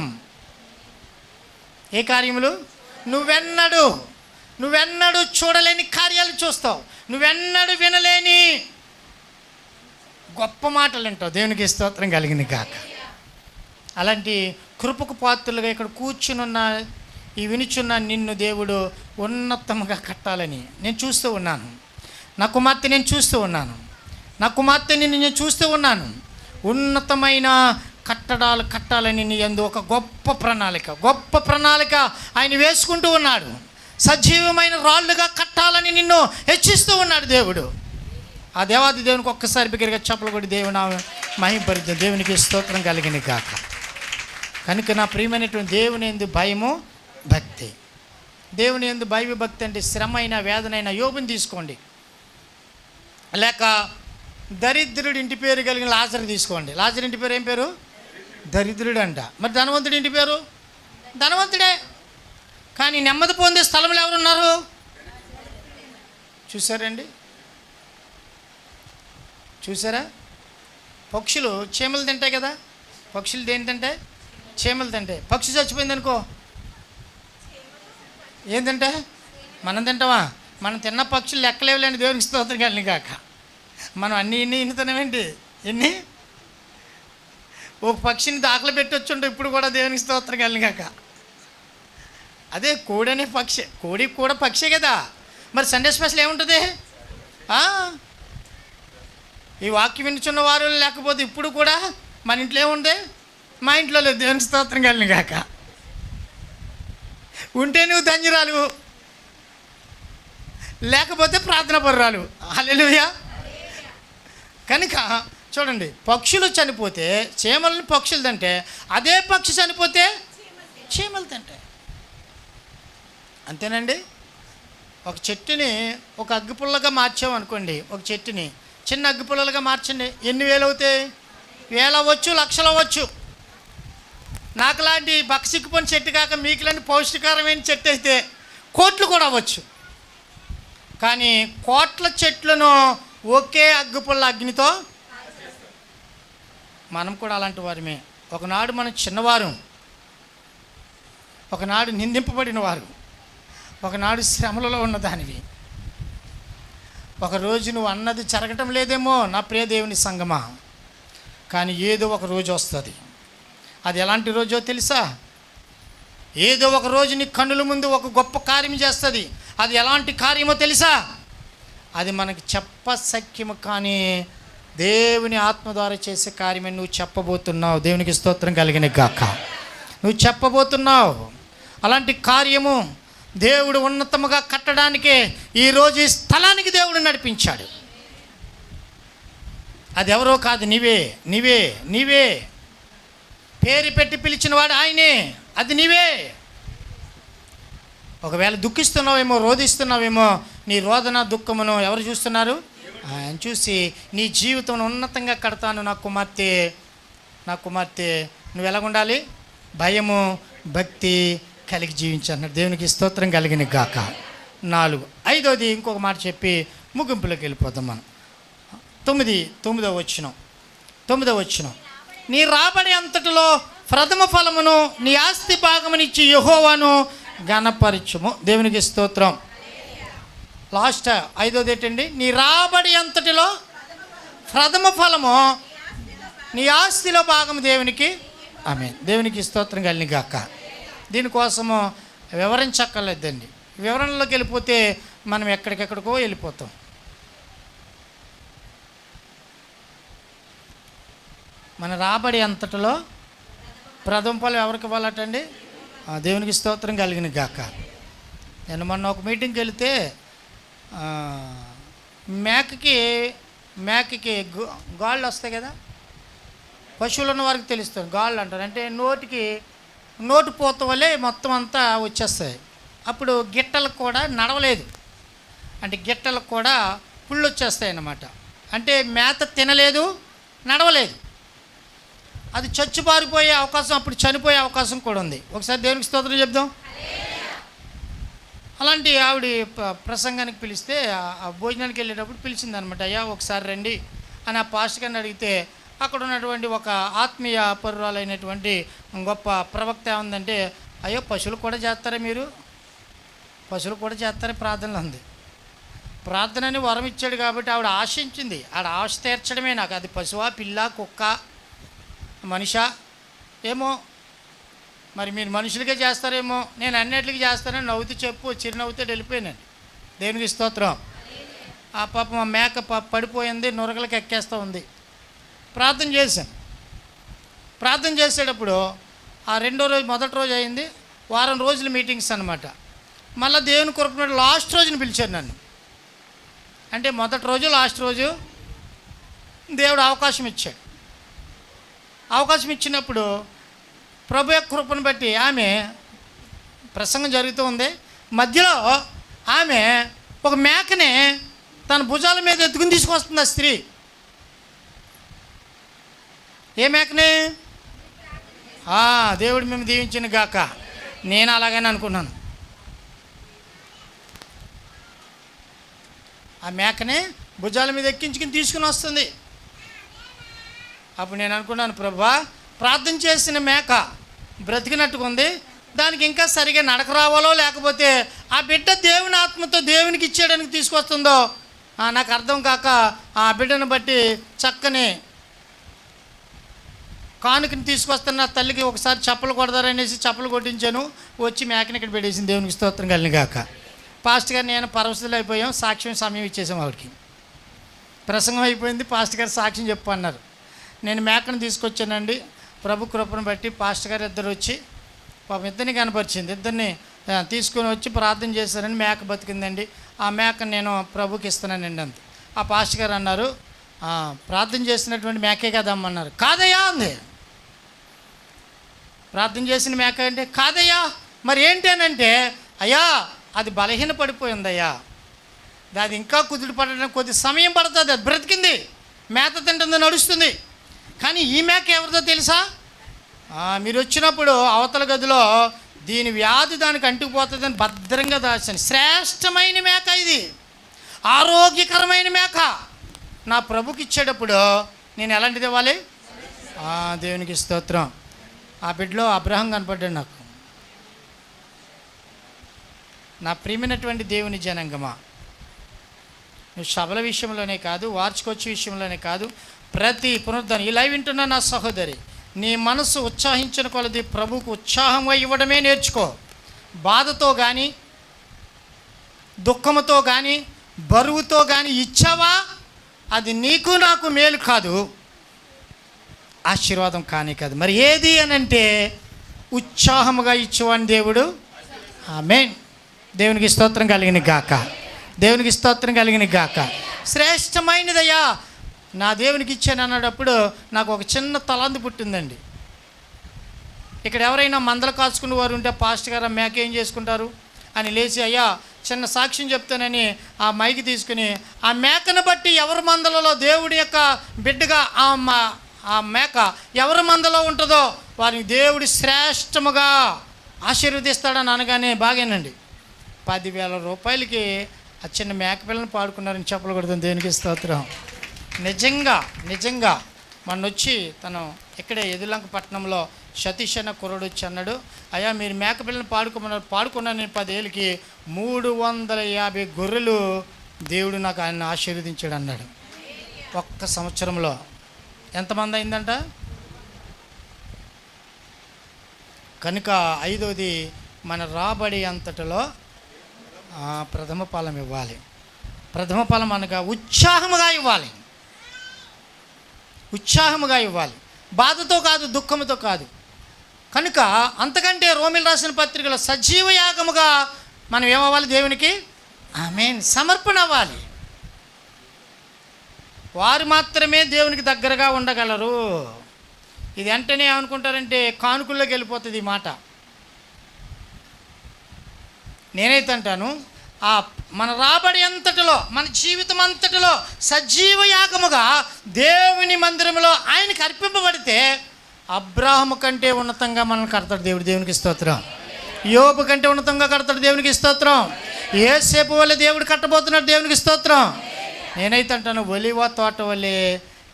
ఏ కార్యములు? నువ్వెన్నడూ చూడలేని కార్యాలు చూస్తావు. నువ్వెన్నడూ వినలేని గొప్ప మాటలు వింటావు. దేవునికి స్తోత్రం కలిగిన గాక. అలాంటి కృపకు పాత్రలుగా ఇక్కడ కూర్చునున్న ఈ వినుచున్న నిన్ను దేవుడు ఉన్నతంగా కట్టాలని నేను చూస్తూ ఉన్నాను. నా కుమార్తె నేను చూస్తూ ఉన్నాను. నా కుమార్తెని నేను చూస్తూ ఉన్నాను. ఉన్నతమైన కట్టడాలు కట్టాలని నీ యందు ఒక గొప్ప ప్రణాళిక ఆయన వేసుకుంటూ ఉన్నాడు. సజీవమైన రాళ్ళుగా కట్టాలని నిన్ను హెచ్చిస్తూ ఉన్నాడు దేవుడు. ఆ దేవాది దేవునికి ఒక్కసారి బిగ్గరగా చప్పలు కొట్టి దేవుని మహిమపరిద్దాం. దేవునికి స్తోత్రం కలిగిన గాక. కనుక నా ప్రియమైనటువంటి దేవుని యందు భయము భక్తి. దేవుని యందు భక్తి అంటే శ్రమ అయినా వేదనైనా యోబుని తీసుకోండి, లేక దరిద్రుడి ఇంటి పేరు కలిగిన లాజరు తీసుకోండి. లాజరు ఇంటి పేరు ఏం పేరు? దరిద్రుడు అంట. మరి ధనవంతుడి ఇంటి పేరు ధనవంతుడే. కానీ నెమ్మది పొందే స్థలంలో ఎవరున్నారు? చూసారా? పక్షులు చీమలు తింటాయి కదా. పక్షులు దేని తింటాయి? చీమలు తింటాయి. పక్షి చచ్చిపోయింది అనుకో ఏం తింటా? మనం తింటావా? మనం తిన్న పక్షులు లెక్కలేవులేని దేవునికి స్తోత్రం కలిగిన గాక. మనం ఇన్ని తినమేంటి? ఒక పక్షిని దాఖలు పెట్టొచ్చుంటే ఇప్పుడు కూడా దేవునికి స్తోత్రం కలిగిన గాక. అదే కోడి అనే పక్షి, కోడి కూడా పక్షే కదా. మరి సండే స్పెషల్ ఏముంటుంది? ఈ వాక్యం వినుచున్న వారు లేకపోతే ఇప్పుడు కూడా మన ఇంట్లో ఏముంది? మా ఇంట్లో లేదు. దేవునికి స్తోత్రం కలిగిన గాక. ఉంటే నువ్వు ధన్యురాలు, లేకపోతే ప్రార్థన పరురాలు. హల్లెలూయా. కనుక చూడండి, పక్షులు చనిపోతే చీమలని పక్షులు తింటే, అదే పక్షి చనిపోతే చీమలు తింటాయి. అంతేనండి. ఒక చెట్టుని ఒక అగ్గిపుల్లగా మార్చామనుకోండి, ఒక చెట్టుని చిన్న అగ్గిపుల్లలుగా మార్చండి, ఎన్ని వేలు అవుతాయి? వేలు అవ్వచ్చు, లక్షలు అవ్వచ్చు. నాకు లాంటి బక్సిక్కుపోయిన చెట్టు కాక మీకు లాంటి పౌష్టికారమైన చెట్టు అయితే కోట్లు కూడా అవ్వచ్చు. కానీ కోట్ల చెట్లను ఒకే అగ్గిపుల్ల అగ్నితో మనం కూడా అలాంటి వారమే. ఒకనాడు మనం చిన్నవారు, ఒకనాడు నిందింపబడిన వారు, ఒకనాడు శ్రమలలో ఉన్నదానివి. ఒకరోజు నువ్వు అన్నది జరగటం లేదేమో నా ప్రియ దేవుని సంగమా, కానీ ఏదో ఒక రోజు వస్తుంది. అది ఎలాంటి రోజో తెలుసా? ఏదో ఒక రోజు నీ కన్నుల ముందు ఒక గొప్ప కార్యం చేస్తుంది. అది ఎలాంటి కార్యమో తెలుసా? అది మనకి చెప్పసఖ్యము కానీ దేవుని ఆత్మ ద్వారా చేసే కార్యమని నువ్వు చెప్పబోతున్నావు. దేవునికి స్తోత్రం కలిగిన గాక. నువ్వు చెప్పబోతున్నావు. అలాంటి కార్యము దేవుడు ఉన్నతముగా కట్టడానికే ఈరోజు ఈ స్థలానికి దేవుడు నడిపించాడు. అది ఎవరో కాదు, నీవే. పేరు పెట్టి పిలిచినవాడు ఆయనే, అది నీవే. ఒకవేళ దుఃఖిస్తున్నావేమో, రోధిస్తున్నావేమో, నీ రోదన దుఃఖమును ఎవరు చూస్తున్నారు? ఆయన చూసి నీ జీవితం ఉన్నతంగా కడతాను నా కుమార్తె, నువ్వు ఎలాగుండాలి? భయము భక్తి కలిగి జీవించాలన్నాడు. దేవునికి స్తోత్రం కలిగిన గాక. 4. 5వది ఇంకొక మాట చెప్పి ముగింపులోకి వెళ్ళిపోతాం మనం. 9వ వచనం. నీ రాబడి అంతటిలో ప్రథమ ఫలమును నీ ఆస్తి భాగమునిచ్చి యెహోవాను ఘనపరచుము. దేవునికి స్తోత్రం. లాస్ట్ 5వది ఏంటండి? నీ రాబడి అంతటిలో ప్రథమ ఫలము నీ ఆస్తిలో భాగము దేవునికి. ఆమేన్. దేవునికి స్తోత్రం కలిగిన గాక. దీనికోసము వివరించక్కర్లేదండి. వివరణలోకి వెళ్ళిపోతే మనం ఎక్కడికెక్కడికో వెళ్ళిపోతాం. మన రాబడి అంతటిలో ప్రథమ ఫలం ఎవరికి ఇవ్వాలటండి? దేవునికి స్తోత్రం కలిగిన గాక. నేను మొన్న ఒక మీటింగ్కి వెళితే మేకకి గాళ్ళు వస్తాయి కదా, పశువులు ఉన్న వారికి తెలుస్తుంది. గాళ్ళు అంటారు అంటే నోటి పోత వల్లే మొత్తం అంతా వచ్చేస్తాయి. అప్పుడు గిట్టలకు కూడా నడవలేదు, అంటే గిట్టలకు కూడా పుళ్ళు వచ్చేస్తాయి అన్నమాట. అంటే మేత తినలేదు, నడవలేదు, అది చచ్చిపారిపోయే అవకాశం, అప్పుడు చనిపోయే అవకాశం కూడా ఉంది. ఒకసారి దేవునికి స్తోత్రం చెప్దాం. అలాంటి ఆవిడ ప్రసంగానికి పిలిస్తే ఆ భోజనానికి వెళ్ళేటప్పుడు పిలిచిందనమాట. అయ్యా ఒకసారి రండి అని ఆ పాస్టర్ గారిని అడిగితే అక్కడ ఉన్నటువంటి ఒక ఆత్మీయ పరురాలైనటువంటి గొప్ప ప్రవక్త ఏముందంటే, అయ్యో పశువులు కూడా చేస్తారా మీరు? పశువులు కూడా చేస్తారా? ప్రార్థనలో ఉంది. ప్రార్థనని వరం ఇచ్చాడు కాబట్టి ఆవిడ ఆశించింది. ఆవిడ ఆశ తీర్చడమే. నాకు అది పశువా, పిల్ల, కుక్క, మనిషా ఏమో, మరి మీరు మనుషులకే చేస్తారేమో, నేను అన్నిటికీ చేస్తానని నవ్వుతూ చిరునవ్వుతో వెళ్ళిపోయానండి. దేవునికి స్తోత్రం. ఆ పాపం ఆ మేక పడిపోయింది, నురగలకి ఎక్కేస్తూ ఉంది. ప్రార్థన చేశాను. ప్రార్థన చేసేటప్పుడు ఆ రెండో రోజు, మొదటి రోజు అయింది, వారం రోజులు మీటింగ్స్ అనమాట. మళ్ళీ దేవుని కొరకు లాస్ట్ రోజుని పిలిచారు నన్ను. అంటే మొదటి రోజు లాస్ట్ రోజు దేవుడు అవకాశం ఇచ్చాడు. అవకాశం ఇచ్చినప్పుడు ప్రభు యొక్క కృపను బట్టి ఆమె ప్రసంగం జరుగుతూ ఉంది. మధ్యలో ఆమె ఒక మేకని తన భుజాల మీద ఎత్తుకుని తీసుకొస్తుంది. ఆ స్త్రీ ఏ మేకని? దేవుడు మేము దీవించిన గాక. నేను అలాగని అనుకున్నాను. ఆ మేకని భుజాల మీద ఎక్కించుకుని తీసుకుని వస్తుంది. అప్పుడు నేను అనుకున్నాను, ప్రభువా ప్రార్థన చేసిన మేక బ్రతికినట్టుగా ఉంది, దానికి ఇంకా సరిగా నడక రావాలో లేకపోతే ఆ బిడ్డ దేవుని ఆత్మతో దేవునికి ఇచ్చేయడానికి తీసుకొస్తుందో నాకు అర్థం కాక ఆ బిడ్డను బట్టి చక్కని కానుకని తీసుకొస్తున్న తల్లికి ఒకసారి చప్పలు కొడతారనేసి చప్పలు కొట్టించాను. వచ్చి మేకని ఇక్కడ పెట్టేసింది. దేవునికి స్తోత్రం కలిగిన గాక. పాస్టర్ గారు నేను పరవశులు అయిపోయాం. సాక్ష్యం సమయం ఇచ్చేసాం. ఆవిడకి ప్రసంగం అయిపోయింది. పాస్టర్ గారు సాక్ష్యం చెప్పు అన్నారు. నేను మేకను తీసుకొచ్చానండి. ప్రభు కృపను బట్టి పాస్టర్ గారు ఇద్దరు వచ్చి పాపం ఇద్దరిని కనపరిచింది. ఇద్దరిని తీసుకొని వచ్చి ప్రార్థన చేశారని మేక బతికిందండి. ఆ మేకను నేను ప్రభుకి ఇస్తున్నానండి అంతే. ఆ పాస్టర్ గారు అన్నారు, ప్రార్థన చేసినటువంటి మేకే కదమ్మన్నారు. కాదయ్యా అంది. ప్రార్థన చేసిన మేక అంటే కాదయ్యా. మరి ఏంటి అని అంటే, అయ్యా అది బలహీన పడిపోయిందయ్యా, అది ఇంకా కుదురు పడడానికి కొద్ది సమయం పడుతుంది. అది బ్రతికింది, మేత తింటుంది, నడుస్తుంది. కానీ ఈ మేక ఎవరిదో తెలుసా? మీరు వచ్చినప్పుడు అవతల గదిలో దీని వ్యాధి దానికి అంటుకుపోతుందని భద్రంగా దాచాను. శ్రేష్టమైన మేక ఇది, ఆరోగ్యకరమైన మేక. నా ప్రభుకి ఇచ్చేటప్పుడు నేను ఎలాంటిది ఇవ్వాలి? దేవునికి స్తోత్రం. ఆ బిడ్డలో అబ్రహం కనపడ్డాడు నాకు. నా ప్రియమైనటువంటి దేవుని జనాంగమా, నువ్వు సభల విషయంలోనే కాదు, వార్చుకొచ్చే విషయంలోనే కాదు, ప్రతి పునరుద్ధరణ ఈ లైవ్ వింటున్న నా సహోదరి, నీ మనసు ఉత్సాహించిన కొలది ప్రభువుకు ఉత్సాహంగా ఇవ్వడమే నేర్చుకో. బాధతో కానీ, దుఃఖంతో కానీ, బరువుతో కానీ ఇచ్చావా, అది నీకు నాకు మేలు కాదు, ఆశీర్వాదం కానీ కాదు. మరి ఏది అని అంటే ఉత్సాహముగా ఇచ్చేవాని దేవుడు. ఆమేన్. దేవునికి స్తోత్రం కలిగిన గాక. దేవునికి స్తోత్రం కలిగిన గాక. శ్రేష్టమైనదయ్యా నా దేవునికి ఇచ్చాను అన్నప్పుడు నాకు ఒక చిన్న తలాంతి పుట్టిందండి. ఇక్కడ ఎవరైనా మందలు కాచుకునే వారు ఉంటే పాస్టర్ గారు మేక ఏం చేసుకుంటారు అని లేచి, అయ్యా చిన్న సాక్ష్యం చెప్తానని ఆ మైకి తీసుకుని ఆ మేకను బట్టి ఎవరి మందలలో దేవుడి యొక్క బిడ్డగా ఆ మేక ఎవరి మందలో ఉంటుందో వారిని దేవుడి శ్రేష్టముగా ఆశీర్వదిస్తాడని అనగానే బాగేనండి. 10,000 రూపాయలకి ఆ చిన్న మేక పిల్లని పాడుకున్నారని చెప్పలు కొడుతుంది. దేవునికి స్తోత్రం. నిజంగా మొన్న వచ్చి తను ఇక్కడే ఎదులంక పట్టణంలో సతీష్ అన్న కుర్రడు చెన్నడు, అయ్యా మీరు మేకపిల్లని పాడుకున్నాను నేను 10 ఏళ్ళకి 350 గొర్రెలు దేవుడు నాకు ఆయన ఆశీర్వదించాడు అన్నాడు. ఒక్క సంవత్సరంలో ఎంతమంది అయిందంట? కనుక 5వది మన రాబడి అంతటిలో ప్రథమ ఫలం ఇవ్వాలి. ప్రథమ ఫలం అనగా ఉత్సాహముగా ఇవ్వాలి, ఉత్సాహముగా ఇవ్వాలి, బాధతో కాదు, దుఃఖముతో కాదు. కనుక అంతకంటే రోమిలు రాసిన పత్రికలో సజీవ యాగముగా మనం ఏమవ్వాలి? దేవునికి ఆమేన్ సమర్పణ అవ్వాలి. వారు మాత్రమే దేవునికి దగ్గరగా ఉండగలరు. ఇది వెంటనే ఏమనుకుంటారంటే కానుకల్లోకి వెళ్ళిపోతుంది ఈ మాట. నేనైతే అంటాను, మన రాబడి అంతటిలో, మన జీవితం అంతటిలో సజీవ యాగముగా దేవుని మందిరంలో ఆయనకి అర్పింపబడితే అబ్రాహాము కంటే ఉన్నతంగా మనల్ని కడతాడు దేవుడు. దేవునికి స్తోత్రం. యోబు కంటే ఉన్నతంగా కడతాడు. దేవునికి స్తోత్రం. యోసేపు వల్లే దేవుడు కట్టబోతున్నాడు. దేవునికి స్తోత్రం. నేనైతే అంటాను, ఒలివ తోట వల్లే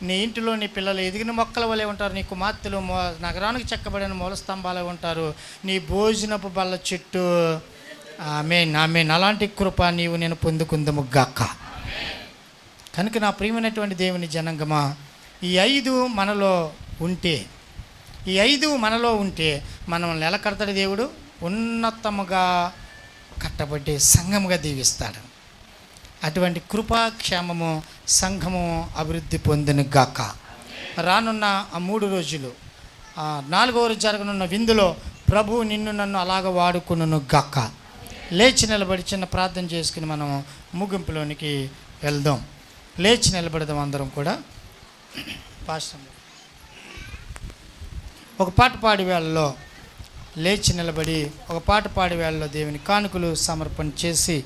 నీ ఇంటిలో నీ పిల్లలు ఎదిగిన మొక్కల వలె ఉంటారు, నీ కుమార్తెలు నగరానికి చెక్కబడిన మూల స్తంభాలే ఉంటారు, నీ భోజనపు బల్ల చెట్టు. ఆమేన్ ఆమేన్. అలాంటి కృప నీవు నేను పొందుకుందము గాక. కనుక నా ప్రియమైనటువంటి దేవుని జనాంగమా, ఈ 5 మనలో ఉంటే, ఈ 5 మనలో ఉంటే మనం ఎలా కడతాడు దేవుడు? ఉన్నతముగా కట్టబడ్డే సంఘముగా దీవిస్తాడు. అటువంటి కృపాక్షేమము సంఘము అభివృద్ధి పొందిన గాక. రానున్న ఆ 3 రోజులు 4వ రోజు జరగనున్న విందులో ప్రభు నిన్ను నన్ను అలాగ వాడుకును గాక. లేచి నిలబడి చిన్న ప్రార్థన చేసుకుని మనం ముగింపులోనికి వెళ్దాం. లేచి నిలబడదాం అందరం కూడా. పాస్టర్ ఒక పాట పాడి వేళలో లేచి నిలబడి ఒక పాట పాడి వేళలో దేవుని కానుకలు సమర్పణ చేసి